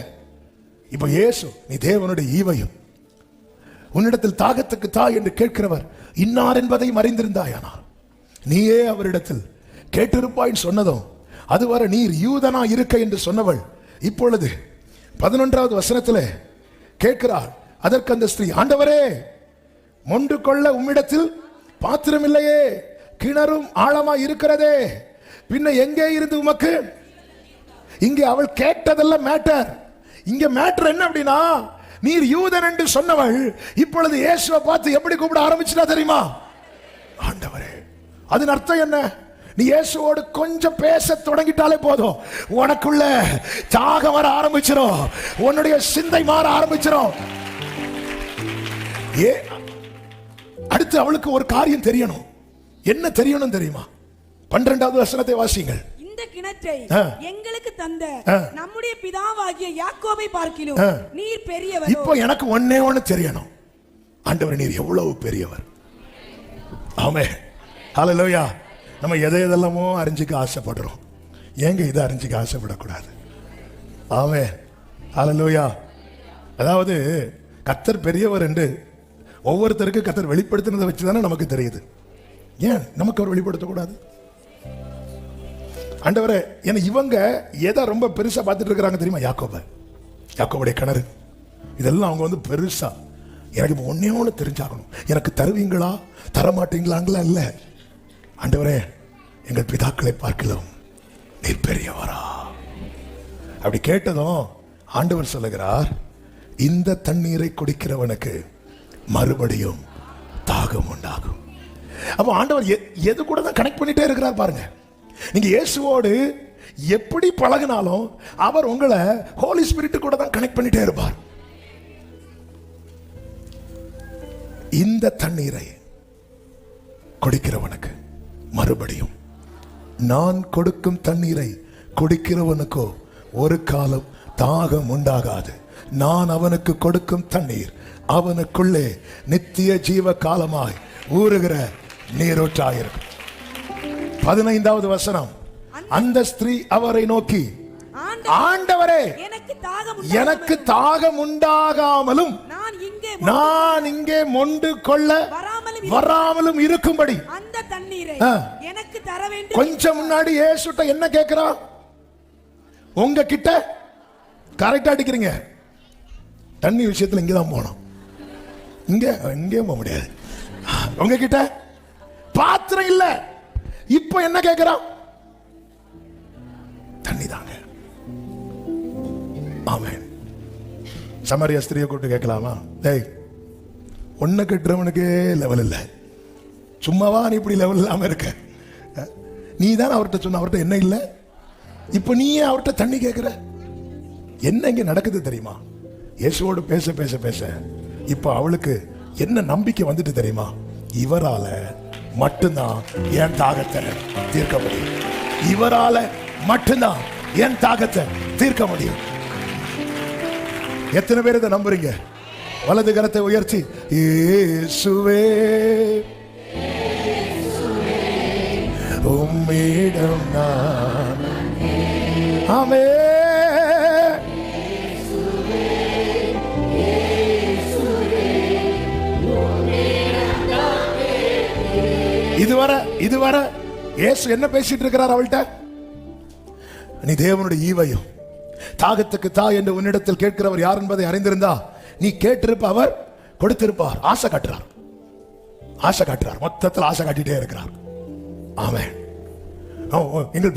இப்ப இயேசு, நீ தேவனுடைய ஈவையும் உன்னிடத்தில் தாகத்துக்கு தா என்று கேட்கிறவர் இன்னார் என்பதை மறைந்திருந்தாயானால் நீயே அவரிடத்தில் கேட்டிருப்பாய் சொன்னதும் அதுவரை நீர் யூதனா இருக்க என்று சொன்னவள் இப்பொழுது 11வது வசனத்தில் கேட்கிறாள். அதற்கு அந்த ஸ்திரீ, ஆண்டவரே, மொண்டு கொள்ள உம்மிடத்தில் பாத்திரம் இல்லையே, கிணறும் ஆழமா இருக்கிறதே, பின்ன எங்கே இருந்து உமக்கு? இங்கே அவள் கேட்டதெல்லாம் மேட்டர். இங்க மேட்டர் என்ன அப்படின்னா, நீர் யூதன் என்று சொன்னவள் இப்பொழுது இயேசுவை பார்த்து எப்படி கூப்பிட ஆரம்பிச்சுட்டா தெரியுமா? ஆண்டவரே. அதன் அர்த்தம் என்ன? நீ இயேசுவோடு கொஞ்சம் பேச தொடங்கிட்டாலே போதும், உனக்குள்ள தாகம் வர ஆரம்பிச்சிடும், உன்னுடைய சிந்தை மாற ஆரம்பிச்சிடும். அடுத்து அவளுக்கு ஒரு காரியம் தெரியணும். என்ன தெரியணும் தெரியுமா? 12வது வசனத்தை வாசிங்கள். இந்த கிணற்றை எங்களுக்கு தந்த நம்முடைய பிதாவாகிய யாக்கோபை பார்க்கிலும் நீர் பெரியவர். இப்போ எனக்கு ஒண்ணே ஒண்ணு தெரியணும், ஆண்டவர் நீர் எவ்வளவு பெரியவர். ஆமென், ஹல்லேலூயா. நம்ம எதையெல்லாமோ அறிஞ்சிக்க ஆசைப்படுறோம், ஏங்க இதை அறிஞ்சிக்க ஆசைப்படக்கூடாது? ஆமென், ஹல்லேலூயா. அதாவது கர்த்தர் பெரியவர் என்று ஒவ்வொருத்தருக்கு கர்த்தர் வெளிப்படுத்தினதை வச்சு தானே நமக்கு தெரியுது. ஏன் நமக்கு அவர் வெளிப்படுத்தக்கூடாது? ஆண்டவரே, ஏன்னா இவங்க எதை ரொம்ப பெருசா பார்த்துட்டு இருக்கிறாங்க தெரியுமா? யாக்கோபுடைய கிணறு, இதெல்லாம் அவங்க வந்து பெருசா. எனக்கு இப்போ ஒன்னே ஒன்று தெரிஞ்சாகணும், எனக்கு தருவீங்களா தரமாட்டீங்களாங்களா? இல்லை, ஆண்டவரே, எங்கள் பிதாக்களை பார்க்கலாம் நீர் பெரியவரா. அப்படி கேட்டதும் ஆண்டவர் சொல்லுகிறார், இந்த தண்ணீரை குடிக்கிறவனுக்கு மறுபடியும் தாகம் உண்டாகும். அப்போ ஆண்டவர் எது கூட தான் கனெக்ட் பண்ணிட்டே இருக்கிறார் பாருங்க. நீங்க இயேசுவோடு எப்படி பழகினாலும் அவர் உங்களை ஹோலி ஸ்பிரிட் கூட தான் கனெக்ட் பண்ணிட்டே இருப்பார். இந்த தண்ணீரை குடிக்கிறவனுக்கு மறுபடியும், நான் கொடுக்கும் தண்ணீரை குடிக்கிறவனுக்கோ ஒரு காலம் தாகம் உண்டாகாது. நான் அவனுக்கு கொடுக்கும் தண்ணீர் அவனுக்குள்ளே நித்திய ஜீவ காலமாய் ஊறுகிற நீரூற்றாயிருக்கும். 15வது வசனம். அந்த ஸ்திரீ அவரை நோக்கி, ஆண்டவரே, எனக்கு தாகம் உண்டாகாமலும் நான் இங்கே மொண்டு கொள்ள வராமலும் இருக்கும்படி அந்த தண்ணீரை எனக்கு தர வேண்டும். கொஞ்சம் முன்னாடி இயேசுட்ட என்ன கேட்கிறான்? உங்க கிட்ட கரெக்டா அடிக்கிறீங்க. தண்ணி விஷயத்துல இங்கதான் போனோம், இங்கே போக முடியாது. உங்ககிட்ட பாத்திரம் இல்ல. இப்ப என்ன கேட்கிறான்? தண்ணி தாங்க. ஆமென். சமாரியா ஸ்திரியை கூப்பிட்டு கேட்கலாமா? டேய், ஒன்ன கட்டுறவனுக்கே லெவல் இல்லை, சும்மாவா நீ இப்படி லெவல் இல்லாம இருக்க? நீ தான் அவர்கிட்ட சொன்ன, அவர்கிட்ட என்ன இல்லை, இப்ப நீயே அவர்கிட்ட தண்ணி கேட்கிற. என்ன இங்க நடக்குது தெரியுமா? இயேசுவோடு பேச பேச பேச இப்ப அவளுக்கு என்ன நம்பிக்கை வந்துட்டு தெரியுமா? இவரால மட்டும்தான் என் தாகத்தை தீர்க்க முடியும், இவரால மட்டும்தான் என் தாகத்தை தீர்க்க முடியும். எத்தனை பேர் இதை நம்புறீங்க? வலது கரத்தை உயர்த்தி, இயேசுவே உம்மிடம் நான். ஆமென். இதுவரை இயேசு என்ன பேசிட்டு இருக்கிறார் அவள்கிட்ட? நீ தேவனுடைய ஈவையும் தாகத்துக்கு தா என்று உன்னிடத்தில் கேட்கிறவர் யார் என்பதை அறிந்திருந்தா நீ கேட்டிருப்ப, அவர் கொடுத்திருப்பார். ஆசை காட்டுறார், மொத்தத்தில் ஆசை காட்டிட்டே இருக்கிறார். ஆமென். உங்க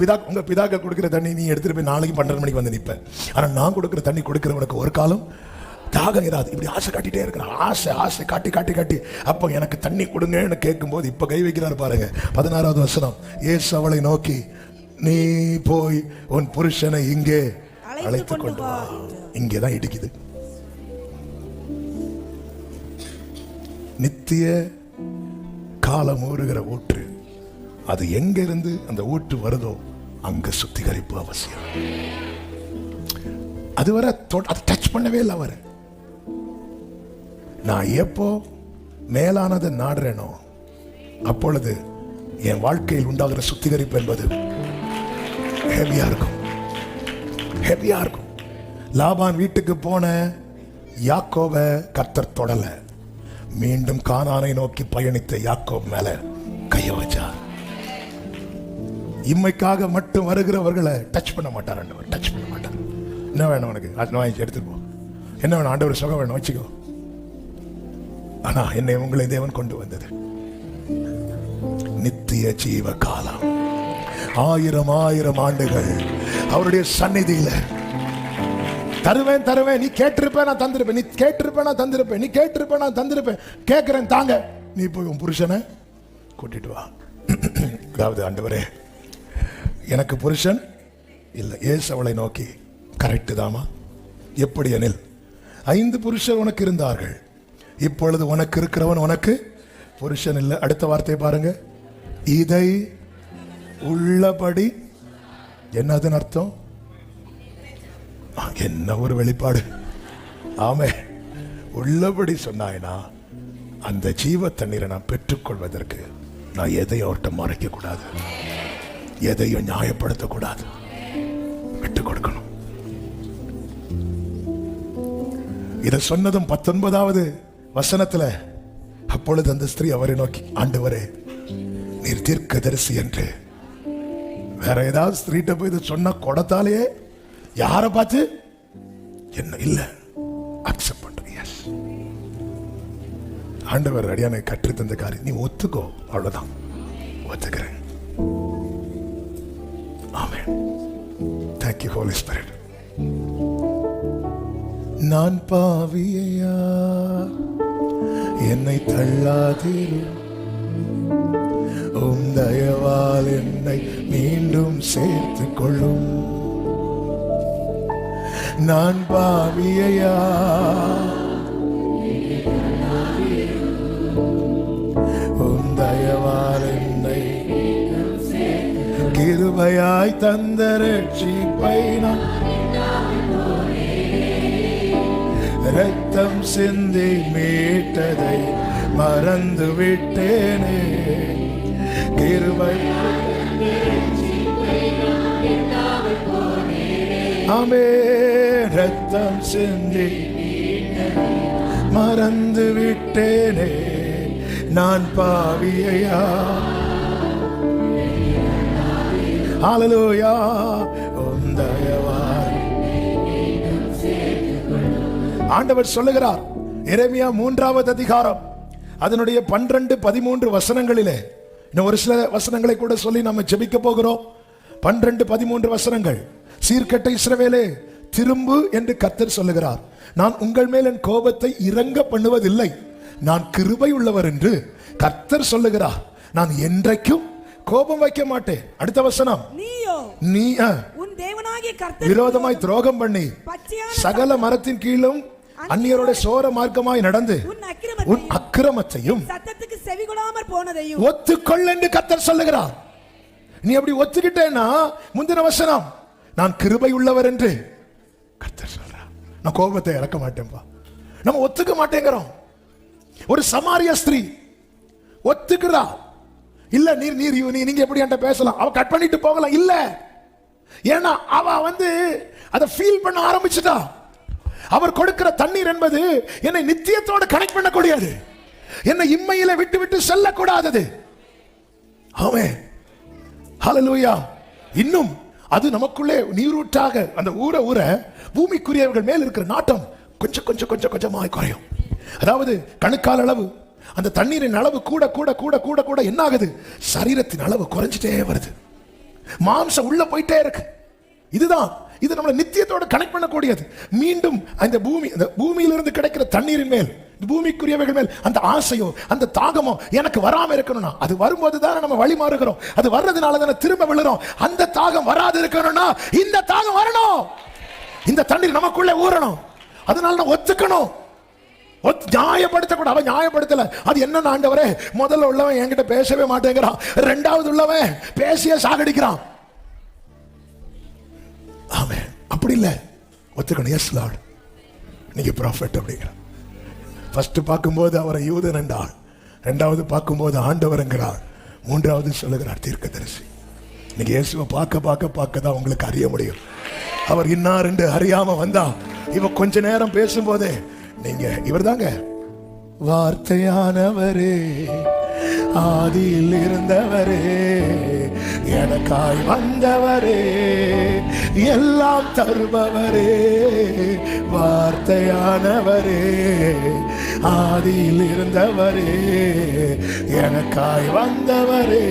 பிதாக்கள் கொடுக்கிற தண்ணி நீ எடுத்துட்டு போய் நாளைக்கு 12 மணிக்கு வந்து நிற்ப. ஆனா நான் கொடுக்கிற தண்ணி கொடுக்கிறவனுக்கு ஒரு காலம் தாகம் இராது. இப்படி ஆசை காட்டிட்டே இருக்கிறார். ஆசை காட்டி காட்டி காட்டி அப்ப எனக்கு தண்ணி கொடுங்கன்னு கேட்கும் போது இப்ப கை வைக்கிறார் பாருங்க. 16வது வசனம். இயேசு அவளை நோக்கி, நீ போய் உன் புருஷனை இங்கே அழைத்து கொண்டு வா. இங்கேதான் இடிக்குது. நித்திய காலம் ஊறுகிற ஊற்று, அது எங்க இருந்து அந்த ஊற்று வருதோ அங்க சுத்திகரிப்பு அவசியம். அதுவரை டச் பண்ணவே இல்லை அவர். நான் எப்போ மேலானதை நாடுறேனோ அப்பொழுது என் வாழ்க்கையில் உண்டாகிற சுத்திகரிப்பு என்பது ஹெவியா இருக்கும், ஹெவியா இருக்கும். லாபான் வீட்டுக்கு போன யாக்கோபை கர்த்தர் தொடல. மீண்டும் கானானை நோக்கி பயணித்த யாக்கோப் மேல கைய வச்சார். இம்மைக்காக மட்டும் வருகிறவர்களை டச் பண்ண மாட்டார் ஆண்டவர், டச் பண்ண மாட்டார். என்ன வேணும் உனக்கு? அது வாங்கி எடுத்துட்டு போ. என்ன வேணும்? ஆண்டவர் சுகம் வேணும், வச்சுக்கோ. ஆனா என்னை உங்களை தேவன் கொண்டு வந்தது நித்திய ஜீவ காலம், 1000 ஆண்டுகள் அவருடைய சந்நிதியில. தருவேன் தருவேன், நீ கேட்டிருப்ப நான் தந்திருப்பேன், நீ கேட்டிருப்ப நான் தந்திருப்பேன், நீ கேட்டிருப்ப நான் தந்திருப்பேன், கேட்கிறேன் தாங்க. நீ போய் உன் புருஷனை கூட்டிட்டு வா. அதாவது ஆண்டவரே எனக்கு புருஷன் இல்லை. ஏசவளை நோக்கி கரெக்டு தாமா. எப்படி எனில் 5 புருஷர் உனக்கு இருந்தார்கள், இப்பொழுது உனக்கு இருக்கிறவன் உனக்கு புருஷன் இல்லை. அடுத்த வார்த்தை பாருங்க, இதை உள்ளபடி. என்னதுன்னு அர்த்தம்? என்ன ஒரு வெளிப்பாடு! ஆமே, உள்ளபடி சொன்னாயினா அந்த ஜீவ தண்ணீரை நான் பெற்றுக்கொள்வதற்கு நான் எதையும் அவர்கிட்ட மறைக்க கூடாது, எதையும் நியாயப்படுத்தக்கூடாது, விட்டு கொடுக்கணும். இதை சொன்னதும் 19வது வசனத்துல, அப்பொழுது அந்த ஸ்திரீ அவரை நோக்கி, ஆண்டவரே நீர் தீர்க்கதரிசி என்று. வேற ஏதாவது ஸ்திரீட்ட போய் இதை சொன்னா கொடத்தாலேயே யாரை பார்த்து என்ன இல்ல அக்செப்ட் பண்ற. எஸ், ஆண்டவர் அடியானை கற்று தந்த காரியம் நீ ஒத்துக்கோ, அவ்வளவுதான். ஒத்துக்கிறேன். Amen. Thank you holy spirit. நான் பாவியா, என்னை தள்ளாதீரும், உம் தயவால் என்னை மீண்டும் சேர்த்துக் கொள்ளும். நான் பாவியா, உம் தயவால் என்னை கிருபையாய் தந்த ரட்சிப்பை நான் ரத்தம் சிந்தி மீட்டதை மறந்து விட்டேனே. கிருபை ஆமே, ரத்தம் சிந்தி மறந்து விட்டேனே. நான் பாவியா, ஹல்லேலூயா, உம் தயவால். ஆண்டவர் சொல்லுகிறார் எரேமியா 3வது அதிகாரம் அதனுடைய 12, 13 வசனங்களிலே, இன்னும் ஒரு சில வசனங்களை கூட சொல்லி நம்ம ஜெபிக்க போகிறோம். 12, 13 வசனங்கள். சீர்கெட்ட இஸ்ரவேலே திரும்பு என்று கர்த்தர் சொல்லுகிறார். நான் உங்கள் மேல் என் கோபத்தை இறங்க பண்ணுவதில்லை, நான் கிருபை உள்ளவர் என்று கர்த்தர் சொல்லுகிறார். நான் என்றைக்கும் கோபம் வைக்க மாட்டேன். அடுத்த வசனம், நீயோ நீ உன் தேவனாகிய கர்த்தர் விரோதமாய் துரோகம் பண்ணி சகல மரத்தின் கீழும் அந்நியரோட சோர மார்க்கமாய் நடந்து உன் அக்கிரமத்தையும் சத்தத்துக்கு செவிகொடாமற் போனதையும் ஒத்துக்கொள் என்று கர்த்தர் சொல்லுகிறார். நீ அப்படி ஒத்துக்கிட்டேன்னா முந்தின வசனம், நான் கிருபை உள்ளவர் என்று கர்த்தர் சொல்றார். நான் கோபத்தை இறக்க மாட்டேன்பா. நம்ம ஒத்துக்க மாட்டேங்கிறோம். ஒரு சமாரிய ஸ்திரீ ஒத்துக்கிறா. இல்ல நீங்க எப்படி என்கிட்ட பேசலாம், அவ கட் பண்ணிட்டு போகலாம். இல்ல, ஏன்னா அவ அதை ஃபீல் பண்ண ஆரம்பிச்சுட்டா. அவர் கொடுக்கிற தண்ணீர் என்பது என்னை நித்தியத்தோடு கனெக்ட் பண்ணக்கூடியது, என்னை இம்மையில விட்டு விட்டு செல்லக்கூடாதது. ஆமென், ஹல்லேலூயா. இன்னும் அது நமக்குள்ளே நீரூற்றாக அந்த ஊற பூமிக்குரியவர்கள் மேல் இருக்கிற நாட்டம் கொஞ்சம் கொஞ்சம் கொஞ்சம் கொஞ்சமாய் குறையும். அதாவது கணுக்கால் அளவு அந்த தண்ணீரின் அளவு கூட கூட கூட கூட கூட என்ன ஆகுது, சரீரத்தின் அளவு குறைஞ்சிட்டே வருது, மாம்சம் உள்ள போயிட்டே இருக்கு. இதுதான் இது நம்மளை நித்தியத்தோடு கனெக்ட் பண்ணக்கூடியது. மீண்டும் அந்த பூமியிலிருந்து கிடைக்கிற தண்ணீரின் மேல், பூமிக்குரியவைகள் மேல் அந்த ஆசையோ அந்த தாகமோ எனக்கு வராம இருக்கணும்னா, அது வரும்போது தானே நம்ம வழி மாறுகிறோம், அது வர்றதுனால தானே திரும்ப விழுறோம். அந்த தாகம் வராது இருக்கணும்னா இந்த தாகம் வரணும், இந்த தண்ணீர் நமக்குள்ளே ஊறணும். அதனால நான் ஒத்துக்கணும், நியாயப்படுத்தக்கூடாது. அவன் நியாயப்படுத்தல. அது என்ன ஆண்டவரே, முதல்ல உள்ளவன் என்கிட்ட பேசவே மாட்டேங்கிறான், 2வது உள்ளவன் பேசிய சாகடிக்கிறான். ஆமென், அப்படி இல்ல, ஒத்துக்கணும். எஸ் லார்ட், நீங்க ப்ராஃபெட் அப்படிங்கிற ஃபர்ஸ்ட் பார்க்கும்போது அவரை யூதன் என்றாள், இரண்டாவது பார்க்கும்போது ஆண்டவர் என்கிறார், மூன்றாவது சொல்லுகிறார் தீர்க்கதரிசி. நீங்க இயேசுவை பார்க்க தான் உங்களுக்கு அறிய முடியும். அவர் இன்னார் என்று அறியாம வந்தா இவ கொஞ்ச நேரம் பேசும்போதே நீங்க இவர் தாங்க வார்த்தையானவரே, ஆதியில் இருந்தவரே, எனக்காய் வந்தவரே, எல்லாம் தருபவரே, வார்த்தையானவரே, ஆதியில் இருந்தவரே, எனக்காய் வந்தவரே,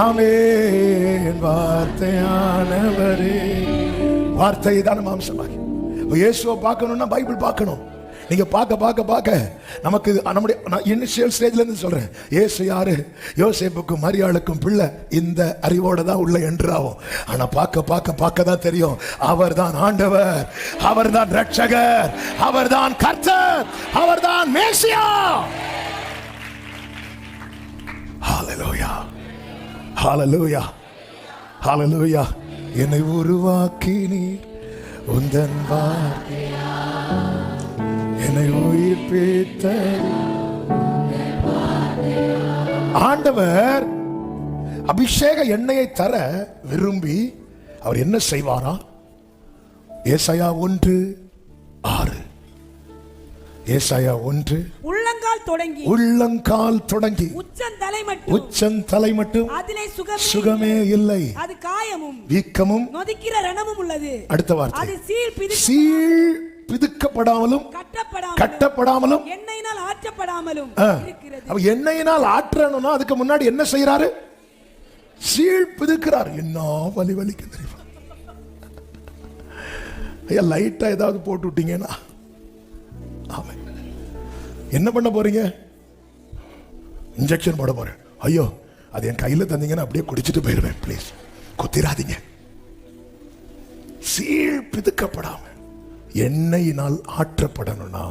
ஆமென், வார்த்தையானவரே. வார்த்தை தான மாம்சமாகி. இயேசுவை பார்க்கணும்னா பைபிள் பார்க்கணும். நீங்க பார்க்க நமக்கு நம்முடைய இனிஷியல் ஸ்டேஜ்ல இருந்து சொல்றேன், இயேசு யாரு, யோசேப்புக்கும் மரியாளுக்கும் பிள்ளை, இந்த அறிவோட தான் உள்ள என்றாவும். ஆனா பார்க்க தான் தெரியும், அவர் தான் ஆண்டவர், அவர் தான் ரட்சகர், அவர் தான் கர்த்தர், அவர் தான் மேசியா. ஹalleluya, ஹalleluya, ஹalleluya. என்னை உருவாக்கினீர் உந்தன் வார்த்தையால், என்னை உயிர்ப்பித்த ஆண்டவர் அபிஷேக எண்ணெயை தர விரும்பி அவர் என்ன செய்வாரா? ஏசாயா 1:6, ஏசாயா 1 உள்ளங்கால் தொடங்கி உச்சந்தலை மட்டும் அதிலே சுகமே இல்லை, அது காயமும் வீக்கமும் நொதிக்கிற ரணமும் உள்ளது. அடுத்த வார்த்தை, அது சீழ் பிதுக்கப்படாமலும் கட்டப்படாமலும் எண்ணெயினால் ஆற்றப்படாமலும் இருக்கிறது. அப்ப எண்ணெயினால் ஆற்றணும்னா அதுக்கு முன்னாடி என்ன செய்யறாரு? சீழ் பிதுக்கிறார். என்ன வலிக்கு தெரியுமா? ஐயா லைட்டா ஏதாவது போட்டு விட்டீங்கன்னா ஆமா, என்ன பண்ண போறீங்க? இன்ஜெக்ஷன் போட போறேன். ஐயோ அது என் கையில தந்தீங்கன்னா அப்படியே குடிச்சிட்டு போயிருவேன், ப்ளீஸ் குத்திராதீங்க. சீழ் பிதுக்கப்படாம எண்ணெயினால் ஆற்றப்படணும்னா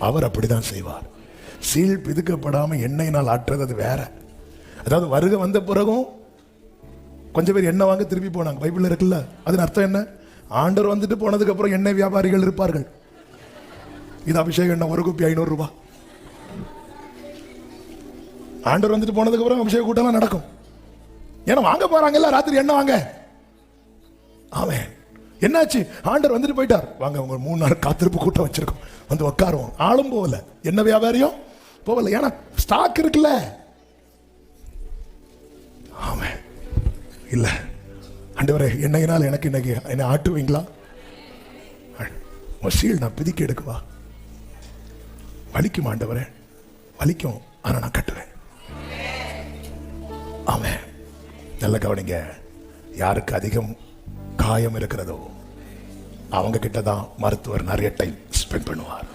அவர் அப்படிதான் செய்வார். சீழ் பிதுக்கப்படாம எண்ணெயினால் ஆற்றுறது அது வேற. அதாவது வருகை வந்த பிறகும் கொஞ்சம் பேர் எண்ணெய் வாங்க திருப்பி போனாங்க, பைபிள்ல இருக்குல்ல. அதன் அர்த்தம் என்ன? ஆண்டவர் வந்துட்டு போனதுக்கு அப்புறம் எண்ணெய் வியாபாரிகள் இருப்பார்கள். இது அபிஷேகம் எண்ணெய் 1 குப்பி 500 ரூபாய். ஆண்டவர் வந்துட்டு போனதுக்கு அப்புறம் அபிஷேக கூட்டம் நடக்கும். ஏன்னா வாங்க போறாங்கல்ல, ராத்திரி எண்ணெய் வாங்க. ஆமென். என்னாச்சு? ஆண்டவர் வந்துட்டு போயிட்டார், வாங்க உங்க 3 நாள் காத்திருப்பு கூட்டம் வச்சிருக்கோம், வந்து உட்காருவோம். ஆளும் போகல, என்ன வியாபாரியும் போகல, ஏன்னா ஸ்டாக் இருக்குல்ல. ஆமென். இல்ல ஆண்டவரே எண்ணெயினால் எனக்கு இன்னைக்கு என்ன ஆட்டுவீங்களா? சீல் நான் பிதிக்கி எடுக்குவா? வலிக்கும் ஆண்டவரே, வலிக்கும், ஆனா நான் கட்டுவேன். ஆமென். நல்ல கவனிங்க, யாருக்கு அதிகம் காயம் இருக்கிறதோ அவங்க கிட்ட தான் மருத்துவர் நிறைய டைம் ஸ்பெண்ட் பண்ணுவார்.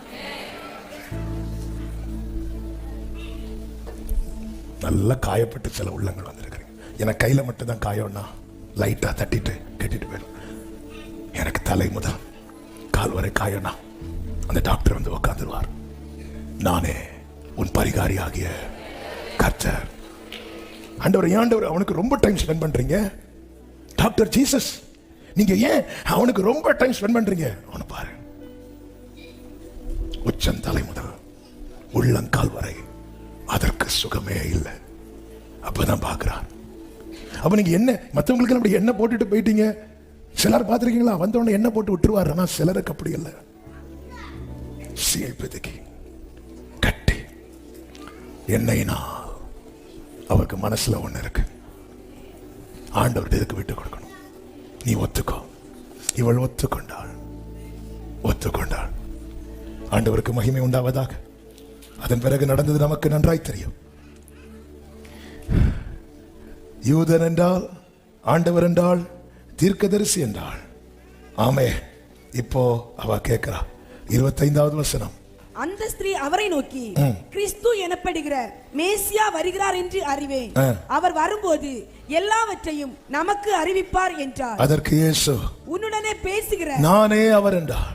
நல்ல காயப்பட்டு சில உள்ளங்கள் வந்திருக்கிறீங்க. எனக்கு கையில மட்டும் தான் காயம்னா லைட்டா தட்டிட்டு கட்டிட்டு போயிடும். எனக்கு தலை முதல் கால் வரை காயம்னா அந்த டாக்டர் வந்து உட்காந்துருவார். நானே உன் பரிகாரி ஆகிய கர்த்தர். ஆண்டவர், ஆண்டவர் அவனுக்கு ரொம்ப டைம் ஸ்பெண்ட் பண்றீங்க. டாக்டர் ஜீசஸ், நீங்க ஏன் அவனுக்கு ரொம்ப டைம் ஸ்பெண்ட் பண்றீங்க? அவனை பாரு, உச்சந்தலை முதல் உள்ளங்கால் வரை அதற்கு சுகமே இல்லை. அப்பதான் பாக்குறான். அப்ப நீங்க என்ன மற்றவங்களுக்கு அப்படி என்ன போட்டுட்டு போயிட்டீங்க? சிலர் பார்த்திருக்கீங்களா, வந்தவன என்ன போட்டு விட்டுருவார். ஆனா சிலருக்கு அப்படி இல்லை. சீழ்பிதுக்கி கட்டி எண்ணெயினால் அவருக்கு மனசுல ஒண்ணு இருக்கு, ஆண்டவர் இதுக்கு விட்டு கொடுக்கணும். நீ ஒத்துக்கோ. இவள் ஒத்துக்கொண்டாள். ஆண்டவருக்கு மகிமை உண்டாவதாக. அதன் பிறகு நடந்தது நமக்கு நன்றாய் தெரியும். யூதன் என்றால், ஆண்டவர் என்றால், தீர்க்கதரிசி என்றால். ஆமே. இப்போ அவ கேட்கிறா 25வது வசனம். அந்த ஸ்திரீ அவரை நோக்கி, கிறிஸ்து எனப்படுகிற மேசியா வருகிறார் என்று அறிவேன், அவர் வரும்போது எல்லாவற்றையும் நமக்கு அறிவிப்பார் என்றார். அதற்கு இயேசு, உன்னுடனே பேசுகிற நானே அவர் என்றார்.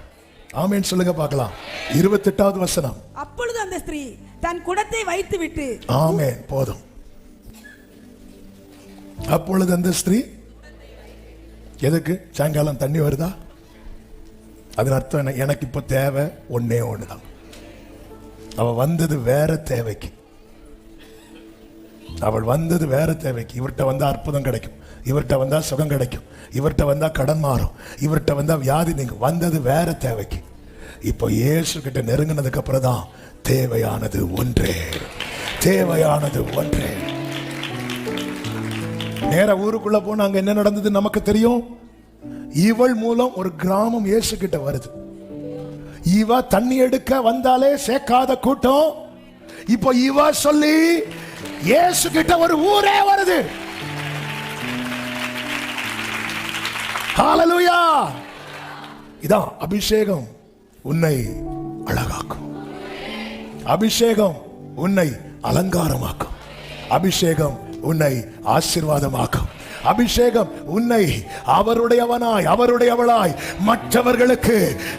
ஆமென் சொல்லுங்க பார்க்கலாம். 28வது வசனம். அப்பொழுது அந்த ஸ்திரீ தன் குடத்தை வைத்துவிட்டு, ஆமென் போதும். அப்பொழுது அந்த ஸ்திரீ, எதுக்கு? சாயங்காலம் தண்ணி வருதா? அதன் அர்த்தம் என்ன? எனக்கு இப்ப தேவை ஒன்னே ஒண்ணுதான். அவ வந்தது வேற தேவைக்கு. அவள் வந்தது வேற தேவைக்கு. இவர்கிட்ட வந்தா அற்புதம் கிடைக்கும், இவர்கிட்ட வந்தா சுகம் கிடைக்கும், இவர்கிட்ட வந்தா கடன் மாறும், இவர்கிட்ட வந்தா வியாதி நீங்க. வந்தது வேற தேவைக்கு. இப்போ இயேசு கிட்ட நெருங்கினதுக்கு அப்புறம் தான் தேவையானது ஒன்றே, தேவையானது ஒன்றே. நேர ஊருக்குள்ள போனா அங்க என்ன நடந்தது நமக்கு தெரியும். இவள் மூலம் ஒரு கிராமம் இயேசு கிட்ட வருது. இவ தண்ணி எடுக்க வந்தாலே சேர்க்காத கூட்டம், இப்போ இவ சொல்லி இயேசு கிட்ட ஒரு ஊரே வருது. ஹalleluya. இதான் அபிஷேகம் உன்னை அழகாக்கும், அபிஷேகம் உன்னை அலங்காரமாக்கும், அபிஷேகம் உன்னை ஆசீர்வாதமாக்கும், அபிஷேகம் உன்னை அவருடையவனாய் அவருடையவளாய் மற்றவர்களுக்கு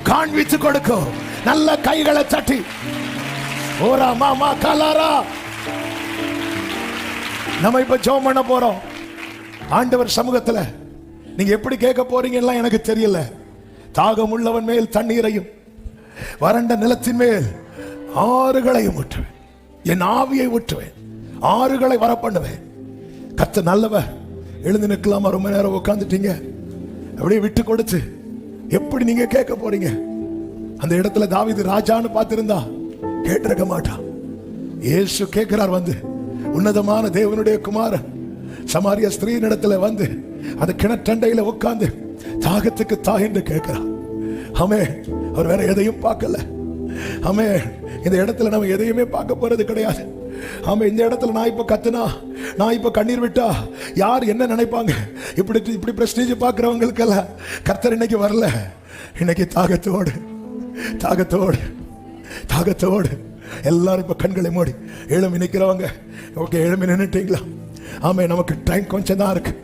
காண்பித்து கொடுக்கும். நல்ல கைகளை தட்டி ஓரா மாமா கலாரா. நம்ம இப்ப ஜெபம் பண்ண போறோம். ஆண்டவர் சமூகத்துல நீங்க எப்படி கேட்க போறீங்க எனக்கு தெரியல. தாகம் உள்ளவன் மேல் தண்ணீரையும் வறண்ட நிலத்தின் மேல் ஆறுகளையும் ஊற்றுவேன், என் ஆவியை ஊற்றுவேன், ஆறுகளை வர பண்ணுவேன். கர்த்தர் நல்லவர். எழுந்து நிற்கலாமா? ரொம்ப நேரம் உட்காந்துட்டீங்க. அப்படியே விட்டு கொடுத்து எப்படி நீங்க கேட்க போறீங்க? அந்த இடத்துல தாவீது ராஜான்னு பார்த்திருந்தா கேட்டிருக்க மாட்டான். இயேசு கேட்கிறார் வந்து, உன்னதமான தேவனுடைய குமாரன் சமாரிய ஸ்திரீயின் இடத்துல வந்து அந்த கிணற்றண்டையில உட்கார்ந்து தாகத்துக்கு தா என்று கேட்கிறார். ஆமே, அவர் வேற எதையும் பார்க்கல. ஆமே, இந்த இடத்துல நம்ம எதையுமே பார்க்க போறது கிடையாது. ஆமா, இந்த இடத்துல நான் இப்ப கத்துனா, நான் இப்ப கண்ணீர் விட்டா யார் என்ன நினைப்பாங்க? இப்படி பிரஸ்டீஜ் பார்க்கிறவங்களுக்கெல்லாம் கர்த்தர் இன்னைக்கு வரல. இன்னைக்கு தாகத்தோடு தாகத்தோடு தாகத்தோடு எல்லாரும் இப்ப கண்களை மூடி எழுமி நிற்கிறவங்க. ஓகே, எழுமி நின்னுட்டீங்களா? ஆமே, நமக்கு டைம் கொஞ்சம் தான் இருக்கு.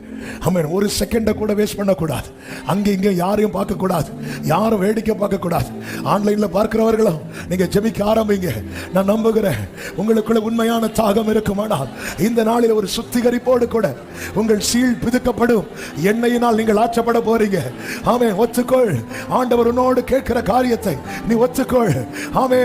ஆமே, ஒரு செகண்ட கூட வேஸ்ட் பண்ணக்கூடாது. அங்க இங்க யாரையும் பார்க்க கூடாது, யாரும் வேடிக்கை பார்க்க கூடாது. ஆன்லைன்ல பார்க்கிறவர்களும் நீங்க ஜெபிக்க ஆரம்பிங்க. நான் நம்புகிறேன் உங்களுக்குள்ள உண்மையான தாகம் இருக்குமானால் இந்த நாளில் ஒரு சுத்திகரிப்போடு கூட உங்கள் சீல் பிதுக்கப்படும். எண்ணெயினால் நீங்கள் ஆற்றப்பட போறீங்க. ஆமே, ஒத்துக்கொள். ஆண்டவர் உன்னோடு கேட்கிற காரியத்தை நீ ஒத்துக்கொள். ஆமே,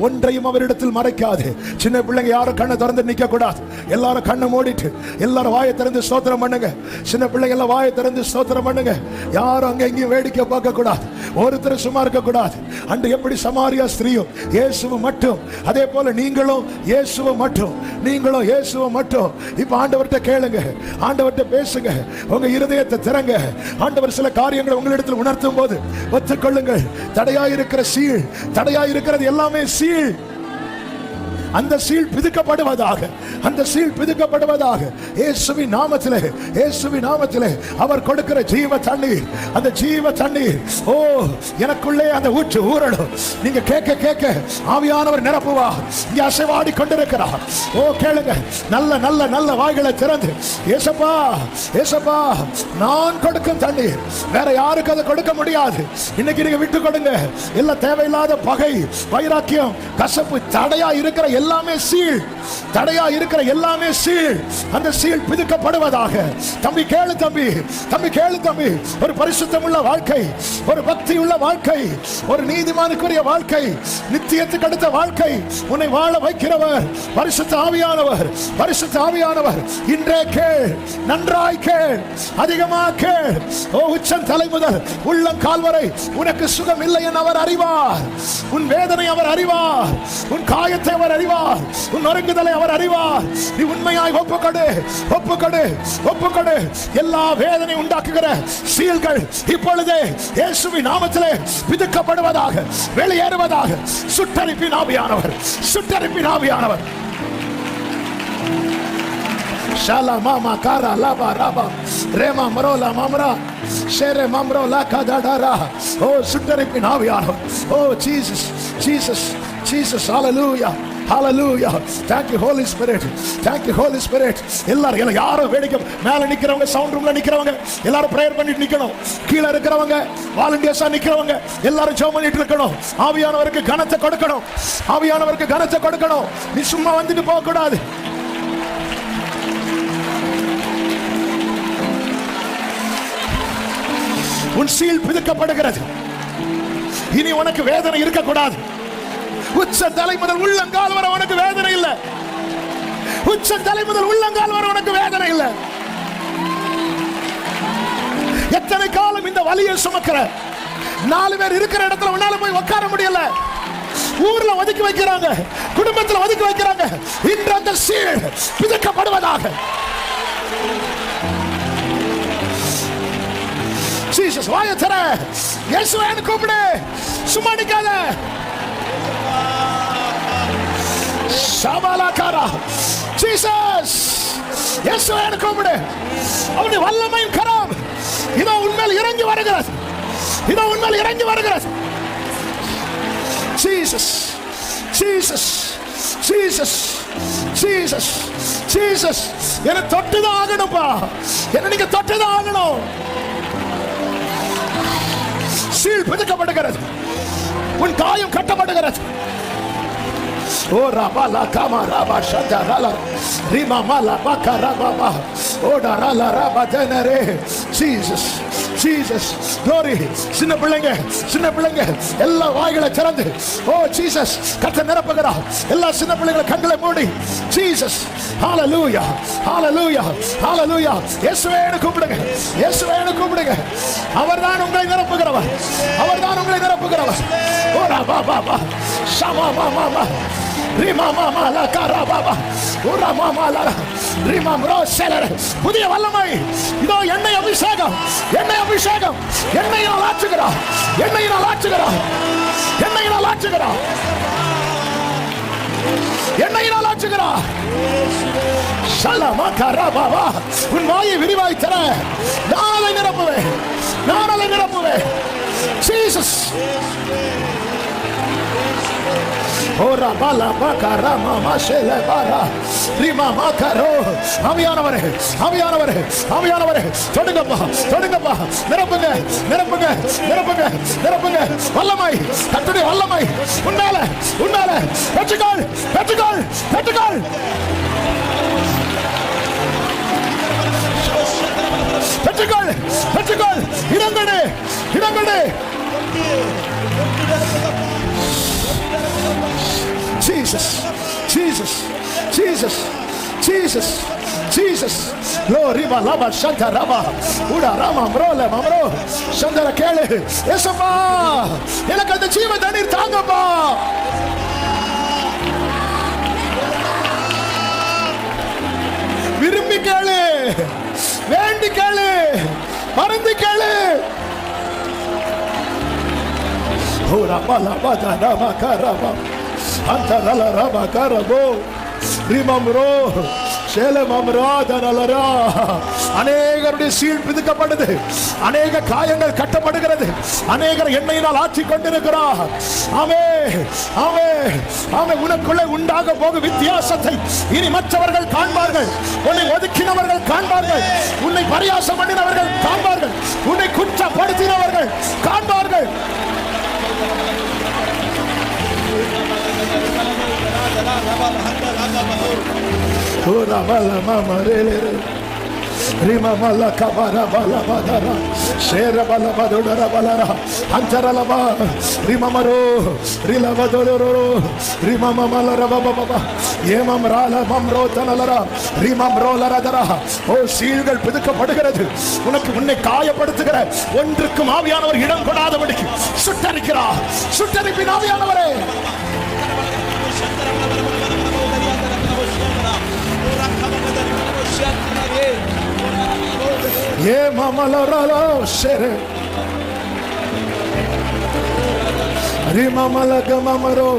ஒன்றையும் அவரிடத்தில் மறைக்காது. சின்ன பிள்ளைங்க யாரும் கண்ணை திறந்து நிக்க கூடாது. எல்லாரும் கண்ணை மூடிட்டு எல்லாரும் வாயை திறந்து ஸ்தோத்திரம் பண்ணுங்க. சின்ன பிள்ளைங்க எல்லாம் வாயை திறந்து ஸ்தோத்திரம் பண்ணுங்க. யாரும் அங்க எங்கேயும் வேடிக்கை பார்க்க கூடாது, ஒருத்தர் சும்மா இருக்க கூடாது. அன்று எப்படி சமாரியா ஸ்திரீயும் இயேசுவும் மட்டும், அதே போல நீங்களும் இயேசுவும் மட்டும், நீங்களும் இயேசுவும் மட்டும். இப்ப ஆண்டவர்கிட்ட கேளுங்க, ஆண்டவர்கிட்ட பேசுங்க, உங்க இருதயத்தை திறங்க. ஆண்டவர் சில காரியங்களை உங்களிடத்தில் உணர்த்தும் போது ஒத்துக்கொள்ளுங்கள். தடையாயிருக்கிற சீல், தடையாயிருக்கிறது எல்லாமே சீல். அந்த சீல் பிதுக்கப்படுவதாக, அந்த சீல் பிதுக்கப்படுவதாக. இயேசுவின் நாமத்திலே, இயேசுவின் நாமத்திலே அவர் கொடுக்கிற ஜீவ தண்ணீர், அந்த ஜீவ தண்ணீர் ஓ எனக்குள்ளே அந்த ஊற்று ஊறணும். நீங்க கேட்க கேட்க ஆவியானவர் நிரப்புவார். இங்க அசைவாடி கொண்டிருக்கிறார். ஓ கேளுங்க, நல்ல நல்ல நல்ல வாய்களை திறந்து, ஏசப்பா ஏசப்பா, நான் கொடுக்கும் தண்ணீர் வேற யாருக்கு அதை கொடுக்க முடியாது. இன்னைக்கு நீங்க விட்டு கொடுங்க. எல்லாம் தேவையில்லாத பகை, வைராக்கியம், கசப்பு, தடையா இருக்கிற எல்லாமே சீல், தடையா இருக்கிற எல்லாமே சீல். அந்த சீல் பிதுக்கப்படுவதாக. தம்பி கேளு, தம்பி தம்பி கேளு தம்பி. ஒரு பரிசுத்தமுள்ள வாழ்க்கை, ஒரு பக்தி உள்ள வாழ்க்கை, ஒரு நீதிமானுக்குரிய வாழ்க்கை, நித்தியத்துக்கு அடுத்த வாழ்க்கை உன்னை வாழ வைக்கிறவர் பரிசுத்த ஆவியானவர். பரிசுத்த ஆவியானவர் இன்றே கேள், நன்றாய் கேள், அதிகமா கேள். ஓ உச்சம் தலை முதல் உள்ளம் கால் வரை உனக்கு சுகம் இல்லை என அவர் அறிவார். உன் வேதனை அவர் அறிவார், உன் காயத்தை அவர் அறிவார், உன் நொறுங்குதலை அவர் அறிவார். நீ உண்மையாய் ஒப்புக்கொடு, ஒப்புக்கொடு, ஒப்புக்கொடு. எல்லா வேதனை உண்டாக்குகிற சீல்கள் இப்பொழுதே இயேசுவின் நாமத்திலே பிதுக்கப்படுவதாக, வெளியேறுவதாக. சுட்டரிப்பின் ஆவியானவர், சுட்டரிப்பின் ஆவியானவர். ஷாலா மாமா காரா லாபா ராபா ரேமா மரோலா மாமரா ஷேரே மாமரோ லா காதாடாரா. ஓ சுட்டரிப்பின் ஆவியானவர். ஓ Jesus, Jesus, Jesus. Hallelujah, hallelujah. Thank you Holy Spirit, thank you Holy Spirit. எல்லாரும் யாரும் வேடிக்கை, மேல நிக்கிறவங்க, சவுண்ட் ரூம்ல நிக்கிறவங்க எல்லாரும் பிரேயர் பண்ணிட்டு நிக்கணும். கீழ இருக்கிறவங்க வாலண்டியர்ஸா நிக்கிறவங்க எல்லாரும் ஜெபம் பண்ணிட்டு இருக்கணும். ஆவியானவருக்கு கனத்தை கொடுக்கணும், ஆவியானவருக்கு கனத்தை கொடுக்கணும். நீ சும்மா வந்துட்டு போக கூடாது. உன் சீல் பிதுக்கப்படுகிறது. இனி உனக்கு வேதனை இருக்கக்கூடாது. உச்ச தலை முதல் உள்ளங்கால் வரை உனக்கு வேதனை இல்லை. உச்ச தலை முதல் உள்ளங்கால் வரை உனக்கு வேதனை இல்லை. எத்தனை காலம் இந்த வலியை சுமக்கிற? 4 பேர் இருக்கிற இடத்துல உன்னால போய் உட்கார முடியல. ஊர்ல ஒதுக்கி வைக்கிறாங்க, குடும்பத்தில் ஒதுக்கி வைக்கிறாங்க. இன்று அந்த சீல் பிதுக்கப்படுவதாக. ஜீசஸ் வாயை தர, இயேசுவை கூப்பிடு, சும்மா நிக்காத. ஷாபாலாகாரா, ஜீசஸ் இயேசுவை கூப்பிடு. அவனுடைய வல்லமையின் கரம் இதோ உன்மேல் இறங்கி வருகிறது. இதோ உன்மேல் இறங்கி வருகிறது. Jesus Jesus Jesus Jesus Jesus என்ன தொட்டுதான் ஆகணும்பா. என்ன நீங்க தொட்டுதான் ஆகணும். சீல் பிதுக்கப்படுகிறது. உன் காயம் கட்டப்படுகிறது. ஓ ராபாலா காமா ராபா ஷதராலா ரிமா மாலா பக்கரா பாபா ஓடா ராலா ராபா ஜனரே. Jesus Jesus glory. சின்ன பிள்ளைங்க எல்லா வாய்களை திறந்து ஓ ஜீசஸ் கர்த்தர் நிரப்புகிறார். எல்லா சின்ன பிள்ளைகளை கண்களை மூடி ஜீசஸ் ஹalleluya ஹalleluya ஹalleluya. இயேசுவே கூப்பிடுங்க, இயேசுவே கூப்பிடுங்க. அவர்தான் உங்களை நிரப்புகிறவர், அவர்தான் உங்களை நிரப்புகிறவர். ஓ ராபா பாபா ஷமா மாமா ரிமா மாமா லா கரா பாபா ஓரா மாமா லா ரிமா ப்ரோ செலர். புதிய வல்லமை இதோ. எண்ணெய் அபிஷேகம், எண்ணெய் அபிஷேகம். எண்ணெயினால் ஆற்றுகிறார், எண்ணெயினால் ஆற்றுகிறார், எண்ணெயினால் ஆற்றுகிறார், எண்ணெயினால் ஆற்றுகிறார். ஷலமா கரா பாபா. உன் வாயை விரிவாய் தர நான் அதை நிரப்புவேன், நான் அதை நிரப்புவேன். ஜீசஸ் ஓரா பாலா பக்கரா மாமா ஷெல பாரா ரிமா மாகரோ. ஆவியானவரே ஆவியானவரே ஆவியானவரே தொடுங்கப்பா, தொடுங்கப்பா. நிரப்புங்க நிரப்புங்க நிரப்புங்க நிரப்புங்க. வல்லமை, கர்த்தருடைய வல்லமை உன்னால உன்னால. பெற்றுக்கொள் பெற்றுக்கொள் பெற்றுக்கொள். பெற்றுக்கொள் பெற்றுக்கொள். இடங்கடு இடங்கடு. Jesus, Jesus, Jesus, Jesus, Jesus. Glory ba laba shanta raba. Uda rama mrole mamro. Shandara kele. Yesappa. எனக்கு அந்த ஜீவ தண்ணீர் தாங்கப்பா. விரும்பி கேளு, வேண்டி கேளு, மறந்து கேளு. ஓரா பாலா பாதா ரமா கரபா அந்தரல ரமா கரபோ ரிமம்ரோ ஷேலமம்ராதனலரா. அநேகருடைய சீல் பிதுக்கப்படுது, அநேக காயங்கள் கட்டப்படுகிறது, அநேகர் எண்ணெயினால் ஆற்றி கொண்டிருக்கிறார். ஆமே ஆமே ஆமே. உனக்குள்ளே உண்டாக போகும் வித்தியாசத்தை இனி மற்றவர்கள் காண்பார்கள். உன்னை ஒதுக்கினவர்கள் காண்பார்கள், உன்னை பரியாசம் பண்ணினவர்கள் காண்பார்கள், உன்னை குற்றப்படுத்தினவர்கள் காண்பார்கள். Ora bala mama rele rima mala kabara bala badara shera bala badora balara antara laba rima maro rila badoro rima mama la baba baba yemam rala mamro tanala rima mrola radara. ஓ சீல்கள் பிதுக்கப்படுகிறது. உனக்கு உன்னை காயப்படுத்துகிற ஒன்றுக்கும் ஆவியானவர் இடம் கொடாதபடிக்கு சுட்டரிக்கிறார். சுட்டரிப்பின் ஆவியானவரே. ye mamala rala shere ri mamala gamamaro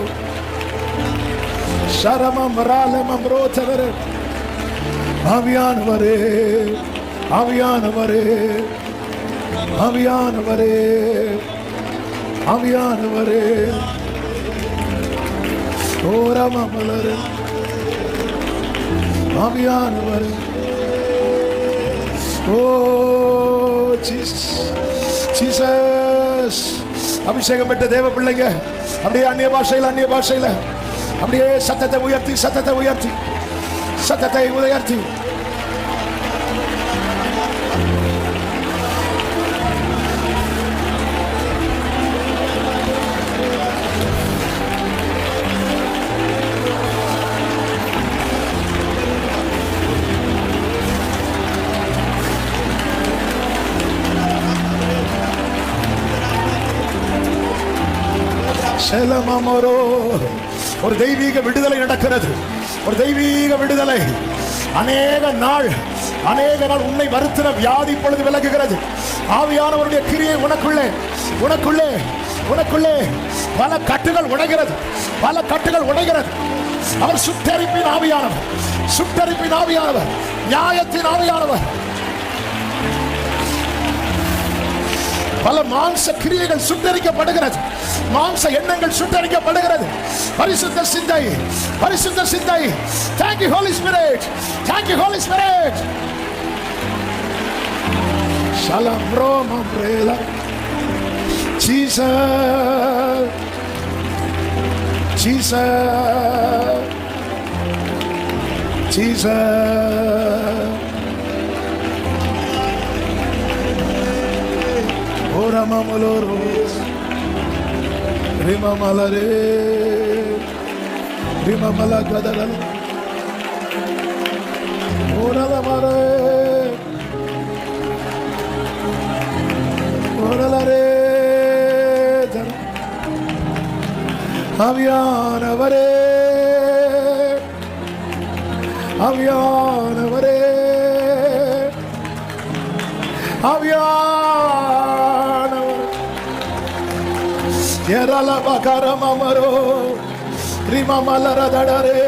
sharamam rala mamro tavere. ஆவியானவரே ஆவியானவரே ஆவியானவரே ஆவியானவரே. ஓரா மாமலரே ஆவியானவரே. ஓ ஜீசஸ் ஜீசஸ். அபிஷேகம் பெற்ற தேவ பிள்ளைங்க அப்படியே அந்நிய பாஷையில அப்படியே சத்தத்தை உயர்த்தி சத்தத்தை உயர்த்தி சத்தத்தை உயர்த்தி செலமமரோ. ஒரு தெய்வீக விடுதலை நடக்கிறது, ஒரு தெய்வீக விடுதலை. அநேக நாள் உன்னை வருத்தின வியாதி இப்பொழுது விலகுகிறது. ஆவியானவருடைய கிரியை உனக்குள்ளே உனக்குள்ளே உனக்குள்ளே பல கட்டுகள் உடைகிறது, பல கட்டுகள் உடைகிறது. அவர் சுட்டரிப்பின் ஆவியானவர், சுட்டரிப்பின் ஆவியானவர், நியாயத்தின் ஆவியானவர். பல மாம்ச கிரியைகள் சுட்டரிக்கப்படுகிறது, மாம்ச எண்ணங்கள் சுட்டரிக்கப்படுகிறது. பரிசுத்த சிந்தை, பரிசுத்த சிந்தை. Thank you Holy Spirit, thank you Holy Spirit. Shalom Roma Prela Jesus, Jesus, Jesus. Ora mamaloro, rima malare, rima malakadala. Ora la mare, ora la re. Avianavare, avianavare, avianavare. Yerala bakara mamaro, rima malara dadare.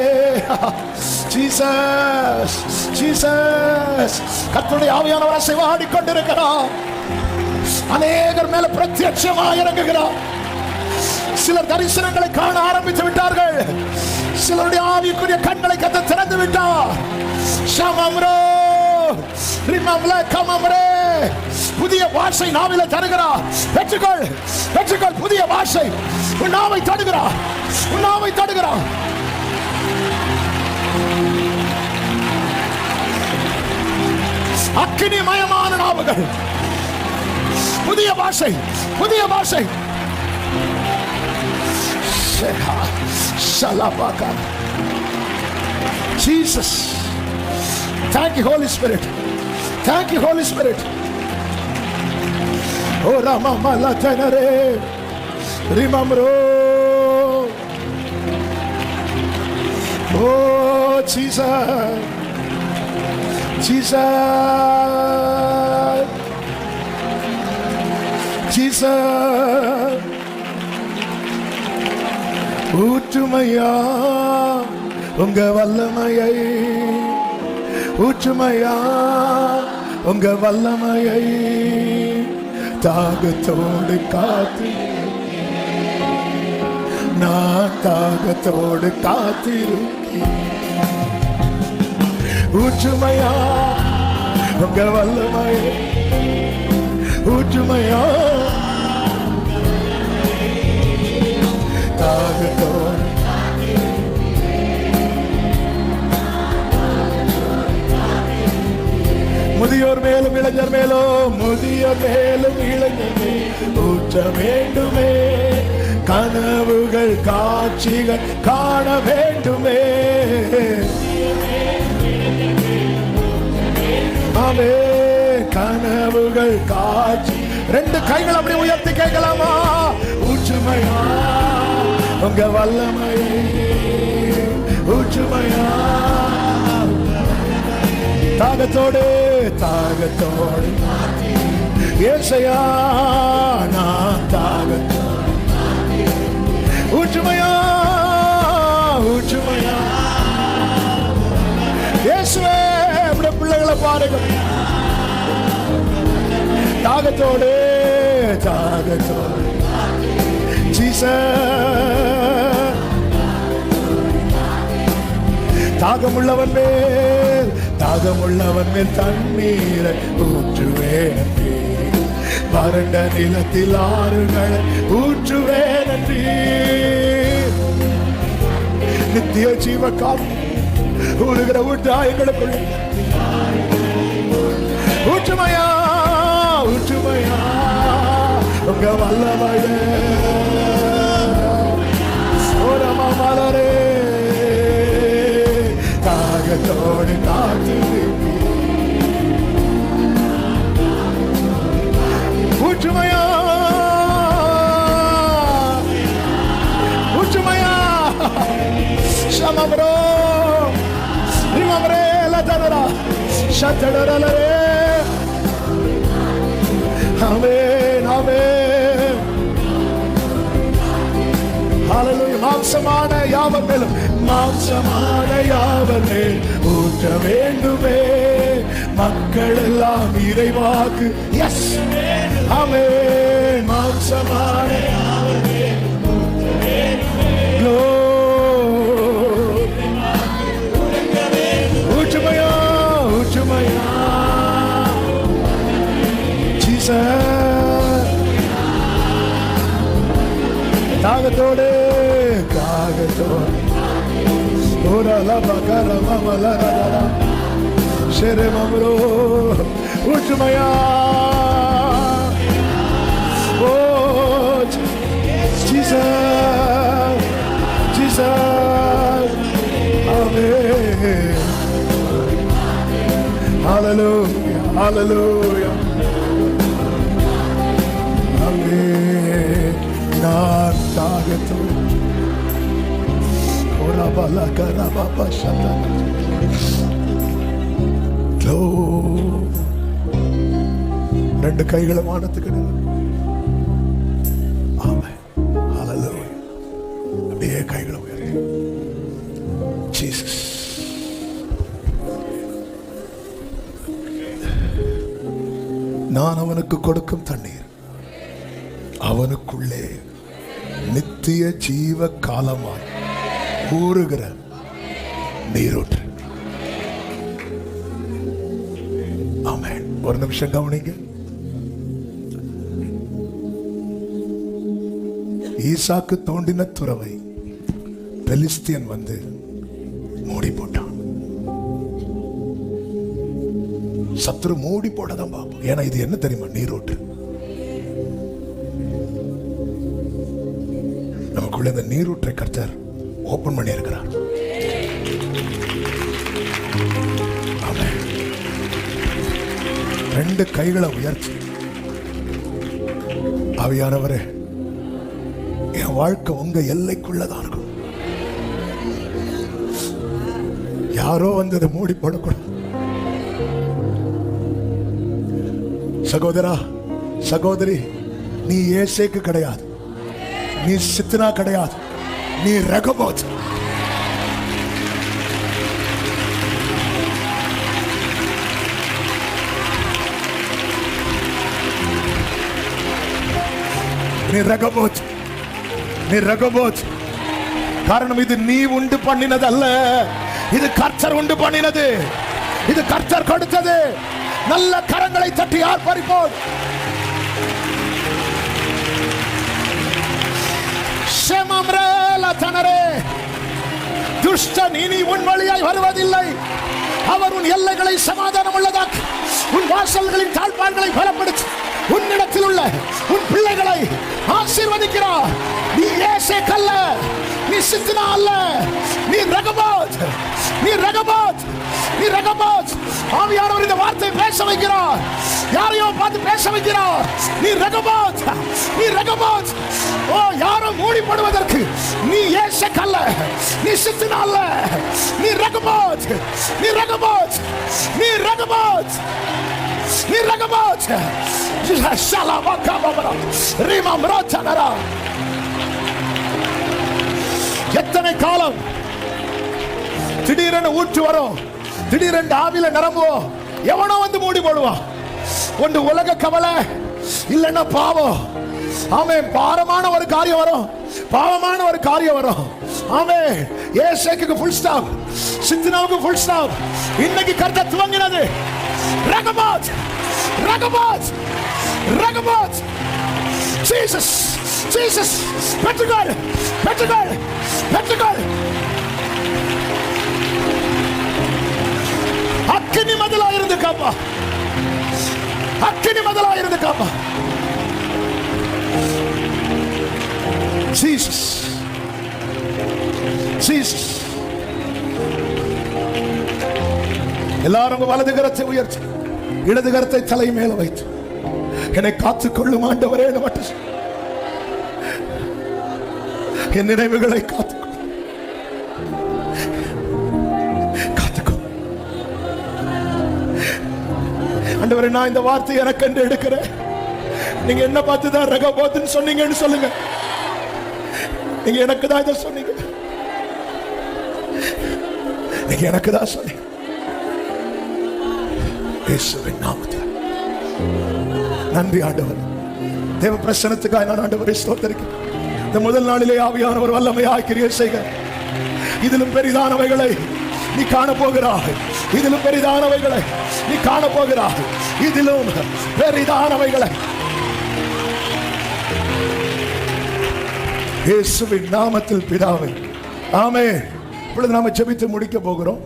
Jesus, Jesus. கர்த்தருடைய ஆவியானவர் அசைவாடி கொண்டிருக்கிறார். அநேகர் மேல பிரத்யட்சமாக இறங்குகிறார். சிலர் தரிசனங்களை காண ஆரம்பித்து விட்டார்கள். சிலருடைய ஆவிக்குரிய கண்களை கர்த்தர் திறந்து விட்டார். ஷமம்ரோ ரிமம்ல கமம்ரே. புதிய வாசை நாவில தருகிறார். பெற்றுக்கொள், பெற்றுக்கொள் புதிய வாசை. உன் நாவை தடுகிறார், உன் நாவை தடுகிறார். அக்கினிமயமான நாவுகள். புதிய பாஷை, புதிய பாஷை. Jesus, thank you Holy Spirit, thank you Holy Spirit. Oh Rama Malatanare, remember, oh Jesus, Jesus, Jesus. ஊற்றுமையா உங்க வல்லமையை, ஊற்றுமையா உங்க வல்லமையை. தாகத்தோடு காத்து நான் தாகத்தோடு காத்திருக்கேன். ஊற்றுமையா உங்க வல்லமையை, ஊற்றுமையா தாகத்தோடு. முதியோர் மேலும் இளைஞர் மேலும், முதியோர் மேலும் இளைஞர் மேலும் ஊற்ற வேண்டுமே. கனவுகள் காட்சிகள் காண வேண்டுமே. ஆமே, கனவுகள் காட்சி. ரெண்டு கைகள் அப்படி உயர்த்தி கேட்கலாமா? ஊற்றுமையா உங்க வல்லமையை, ஊற்றுமையா. தாகத்தோடு தாகத்தோடு ஏசையா நான் தாகத்தோடு. ஊற்றுமையா ஊற்றுமையா. இயேசுவே நம்முடைய பிள்ளைகளை பாருங்க. தாகத்தோடு தாகத்தோடு. ஜீசஸ். தாகமுள்ளவன் மேல், தாகமுள்ளவன் மேல் தண்ணீரை ஊற்றுவேன். வறண்ட நிலத்தில் ஆறுகளை ஊற்றுவேன். நித்திய ஜீவ காத்து ஊறுகிற ஊற்றா எங்களுக்குள். ஊற்றுமையா ஊற்றுமையா உங்க வல்லமைய. ஓரமா மலரே தாகத்தோடு காத்து. ஊற்றுமையா தரரா சத்தடரலே. ஆமென் ஆமென். ஹல்லேலூயா. மாம்சமான யாவர் மேலும் மாம்சமான யாவர் மேல் ஊற்ற வேண்டுமே. மக்கள் எல்லாம் இறைவாக்கு. எஸ் ஆமென். மாம்சமான யாவர் மேல் ஊற்ற வேண்டுமே. ஊற்றுமையா ஊற்றுமையா ஜீசஸ். தாகத்தோடு தாகத்தோடு ஊற்றுமையா. ஓ ஜீசஸ் ஜீசஸ். ஆமென். ஹல்லேலூயா ஹல்லேலூயா. ஆமென். நான் தாகத்தோடு ரெண்டு கைகளை வானத்துக்கு. ஆமென். ஹல்லேலூயா. அப்படியே கைகளை உயர்த்தி ஜீசஸ். நான் அவனுக்கு கொடுக்கும் தண்ணீர் அவனுக்குள்ளே நித்திய ஜீவ காலமாய் ஊறுகிற நீரூற்று. ஆமென். ஒரு நிமிஷம் கவனிங்க. ஈசாக்கு தோண்டின துறவை பெலிஸ்தியன் வந்து மூடி போட்டான். சத்துரு மூடி போடதான் பார்ப்போம். ஏன்னா இது என்ன தெரியுமா? நீரூற்று. நமக்குள்ள இந்த நீரூற்றை கர்த்தர் ஓபன் பண்ணி இருக்கிறார். ஆமென். ரெண்டு கைகளை உயர்த்தி ஆவியானவரே, என் வாழ்க்கை உங்க எல்லைக்குள்ளதான் இருக்கும். யாரோ வந்து அதை மூடி போடக்கூடாது. சகோதரா சகோதரி, நீ ஏசேக்கு கிடையாது, நீ சித்தனா கிடையாது, நீ ரெகோபோத். நீ ரெகோபோத், நீ ரெகோபோத். காரணம் இது நீ உண்டு பண்ணினது அல்ல, இது கர்த்தர் உண்டு பண்ணினது, இது கர்த்தர் கொடுத்தது. நல்ல கரங்களை தட்டி ஆர்ப்பரிப்போம். துஷ்டன் இனி உன் வழியாய் வருவதில்லை. அவர் உன் எல்லைகளை சமாதானம் உள்ளதாக்கி, உன் வாசல்களின் தாழ்பான்களை பலப்படுத்தி, உன்னிடத்தில் உள்ள உன் பிள்ளைகளை ஆசீர்வதிக்கிறார். நீ ஏசேக் அல்ல, நீ சித்னா அல்ல, நீ ரெகோபோத், நீ ரெகோபோத், நீ ரெகோபோத். ஆவியானவர் இந்த வார்த்தை பேச வைக்கிறார், யாரையோ பார்த்து பேச வைக்கிறார். நீ ரெகோபோத், நீ ரெகோபோத். ஓ, யாரோ மூடிப்படுவதற்கு நீ ஏசேக் அல்ல, நீ சித்னா அல்ல, நீ ரெகோபோத், நீ ரெகோபோத், நீ ரெகோபோத், நீ ரெகோபோத். எத்தனை காலம் திடீரென ஊற்று வரும், திடீரென்று ஆவில நிரம்புவோம், எவனோ வந்து மூடி போடுவான். ஒன்று உலக கவலை, இல்லைன்னா பாவம். ஆமென். பாரமான ஒரு காரியம் வரும், பாவமான ஒரு காரியம் வரும். ஆமென். ஏசேக்குக்கு ஃபுல் ஸ்டாப், சித்னாவுக்கு ஃபுல் ஸ்டாப். இன்னைக்கு கர்த்தர் துவங்கினது Rehoboth, Rehoboth, Rehoboth. Jesus, Jesus. பெற்றுக்கொள், பெற்றுக்கொள், பெற்றுக்கொள். அக்கினி மதலா இருந்து காப்பா, அக்கினி மதலா இருந்து காப்பா. Jesus, Jesus. எல்லாரும் வலது கரத்தை உயர்த்தி இடது கரத்தை தலை மேல வைத்து, என்னை காத்துக்கொள்ளும் ஆண்டவரே, என் நினைவுகளை காத்துக்கொள், காத்துக்கொள். ஆண்டவரே, நான் இந்த வார்த்தை எனக்கு என்று எடுக்கிறேன். நீங்க என்ன பார்த்துதான் ரெகோபோத்துன்னு சொன்னீங்கன்னு சொல்லுங்க. நீங்க எனக்கு தான் இதை சொன்னீங்க. நீங்க எனக்கு தான் சொன்னீங்க. இயேசுவின் நாமத்தில் நன்றி ஆண்டவர். தேவ பிரசன்னத்துக்காக நான் ஆண்டவரை ஸ்தோத்திரிக்கிறேன். இந்த முதல் நாளிலே ஆவியானவர் வல்லமையாய் கிரியை செய்க. இதிலும் பெரிதானவைகளை நீ காண போகிறாய். இதிலும் பெரிதானவைகளை நீ காண போகிறாய். இதிலும் பெரிதானவைகளை இயேசுவின் நாமத்தில் பிதாவே, ஆமென். இப்பொழுது நாம ஜெபித்து முடிக்க போகிறோம்.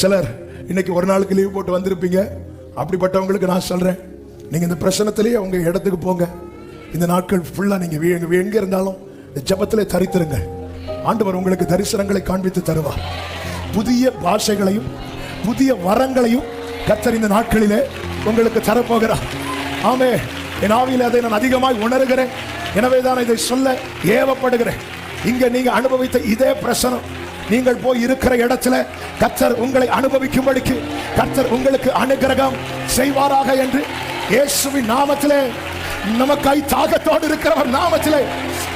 சிலர் இன்னைக்கு ஒரு நாளுக்கு லீவ் போட்டு வந்திருப்பீங்க. அப்படிப்பட்டவங்களுக்கு நான் சொல்றேன், நீங்க இந்த பிரசன்னத்திலேயே உங்க இடத்துக்கு போங்க. இந்த நாட்கள் ஃபுல்லா நீங்க எங்க இருந்தாலும் இந்த ஜெபத்திலே தரித்திருங்க. ஆண்டவர் உங்களுக்கு தரிசனங்களை காண்பித்து தருவார். புதிய பாஷைகளையும் புதிய வரங்களையும் கர்த்தர் இந்த நாட்களிலே உங்களுக்கு தரப்போகிறார். ஆமே, என் ஆவியில் அதை நான் அதிகமாய் உணர்கிறேன். எனவே தான் இதை சொல்ல ஏவப்படுகிறேன். இங்க நீங்க அனுபவித்த இதே பிரசனம் நீங்கள் போய் இருக்கிற இடத்துல கர்த்தர் உங்களை அனுபவிக்கும்படிக்கு கர்த்தர் உங்களுக்கு அனுகிரகம் செய்வாராக என்று இயேசுவின் நாமத்திலே, நமக்காய் தாகத்தோடு இருக்கிறவர் நாமத்திலே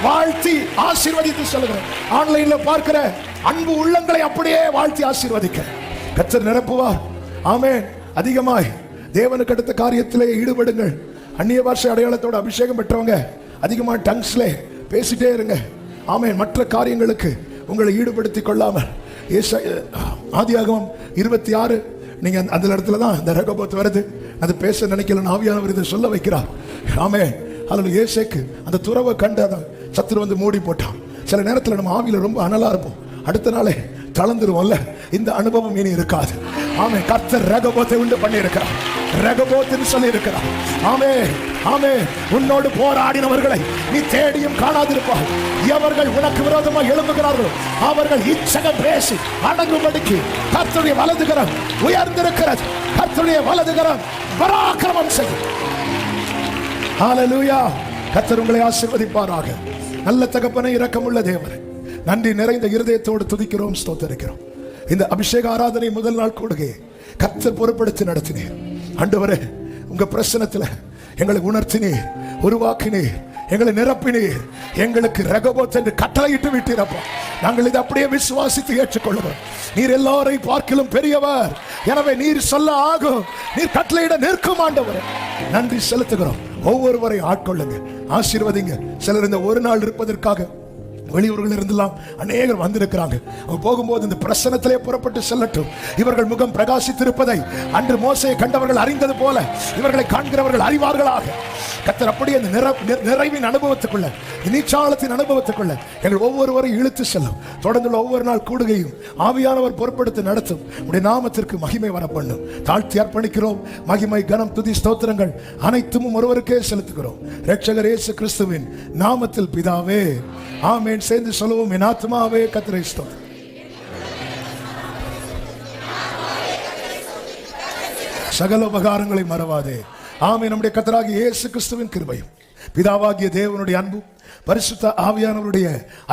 வாழ்த்தி ஆசீர்வதித்து சொல்லுகிறேன். ஆன்லைன்ல பார்க்கிற அன்பு உள்ளங்களை அப்படியே வாழ்த்தி ஆசீர்வதிக்க கர்த்தர் நிரப்புவார். ஆமென். அதிகமாய் தேவனுக்கு அடுத்த காரியத்திலே ஈடுபடுங்கள். அந்நிய பாஷை அடையாளத்தோடு அபிஷேகம் பெற்றவங்க அதிகமாக டங்ஸ்ல பேசிட்டே இருங்க. ஆமென். மற்ற காரியங்களுக்கு உங்களை ஈடுபடுத்திக் கொள்ளாமல் ஆதியாகமம் 26 நீங்க அந்த இடத்துல தான் இந்த ரெகோபோத் வருது. அது பேச நினைக்கல, ஆவியானவர் இதை சொல்ல வைக்கிறார். ஆமென். அல்லது ஏசேக்கு அந்த துறவை கண்டு அதை சத்துரு வந்து மூடி போட்டான். சில நேரத்தில் நம்ம ஆவியில ரொம்ப அனலா இருப்போம், அடுத்த நாளே தளர்ந்துருவோம்ல. இந்த அனுபவம் இனி இருக்காது. ஆமென். கர்த்தர் ரெகோபோத்தை உண்டு பண்ணி இருக்கிறார். ரெகோபோத்னு சொல்லி இருக்கிறார். ஆமென். ஆமென். உன்னோடு போராடினவர்களை நீ தேடியும் காணாதிருப்பாய். எவர்கள் உனக்கு விரோதமாக எழும்புகிறார்களோ அவர்கள் இச்சகம் பேசி அடங்கும்படிக்கு கர்த்தருடைய வலதுகரம் உயர்ந்திருக்கிறது. கர்த்தருடைய வலதுகரம் பராக்கிரமம் செய்யும். ஹல்லேலூயா. கர்த்தர் உங்களை ஆசீர்வதிப்பாராக. நல்ல தகப்பனை, இரக்கமுள்ள தேவனை, நன்றி நிறைந்த இருதயத்தோடு துதிக்கிறோம், ஸ்தோத்திரிக்கிறோம். இந்த அபிஷேக ஆராதனை முதல் நாள் கூடுகையை கர்த்தர் பொறுப்படுத்தி நடத்தினீர். ஆண்டவரே, உங்க பிரசனத்துல எங்களை உணர்த்தினீர், உருவாக்கினீர், எங்களை நிரப்பினீர். எங்களுக்கு ரெகோபோத் என்று கட்டளையிட்டு விட்டீரப்பா. நாங்கள் இதை அப்படியே விசுவாசித்து ஏற்றுக்கொள்ளுவோம். நீர் எல்லாரையும் பார்க்கிலும் பெரியவர். எனவே நீர் சொல்ல ஆகும், நீர் கட்டளையிட நிற்கும். ஆண்டவரே, நன்றி செலுத்துகிறோம். ஒவ்வொருவரை ஆட்கொள்ளுங்க, ஆசீர்வதிங்க. சிலர் இந்த ஒரு நாள் இருப்பதற்காக வெளியூர்கள் இருந்தெல்லாம் அநேகர் வந்திருக்கிறாங்க. அவங்க போகும்போது இந்த பிரசனத்திலே புறப்பட்டு செல்லட்டும். இவர்கள் முகம் பிரகாசித்திருப்பதை அன்று மோசையை கண்டவர்கள் அறிந்தது போல இவர்களை காண்கிறவர்கள் அறிவார்களாக. கர்த்தர் அப்படியே அந்த நிறைவின் அனுபவத்துக்குள்ள, நீச்சாளத்தின் அனுபவத்துக்குள்ள எங்கள் ஒவ்வொருவரையும் இழுத்து செல்லும். தொடர்ந்துள்ள ஒவ்வொரு நாள் கூடுகையும் ஆவியானவர் பொறுப்படுத்தி நடத்தும். உடைய நாமத்திற்கு மகிமை வர பண்ணும். தாழ்த்தி அர்ப்பணிக்கிறோம். மகிமை, கனம், துதி, ஸ்தோத்திரங்கள் அனைத்தும் ஒருவருக்கே செலுத்துகிறோம். இரட்சகர் இயேசு கிறிஸ்துவின் நாமத்தில் பிதாவே, ஆமென். சேர்ந்து சொல்லுவோம். என் ஆத்துமாவே கர்த்தரை ஸ்தோத்திரி. சகல உபகாரங்களை மறவாதே. ஆமென். நம்முடைய கர்த்தராகிய இயேசு கிறிஸ்துவின் கிருபையும் பிதாவாகிய தேவனுடைய அன்பும் பரிசுத்த ஆவியானவருடைய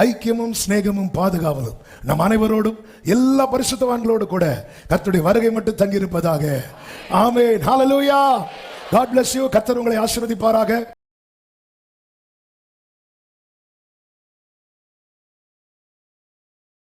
ஐக்கியமும் சிநேகமும் பாதுகாவலும் நம் அனைவரோடும் எல்லா பரிசுத்தவான்களோடு கூட கர்த்தருடைய வருகை மட்டும் தங்கியிருப்பதாக. ஆமென். ஹல்லேலூயா. God bless you. கர்த்தர் உங்களை ஆசீர்வதிப்பாராக.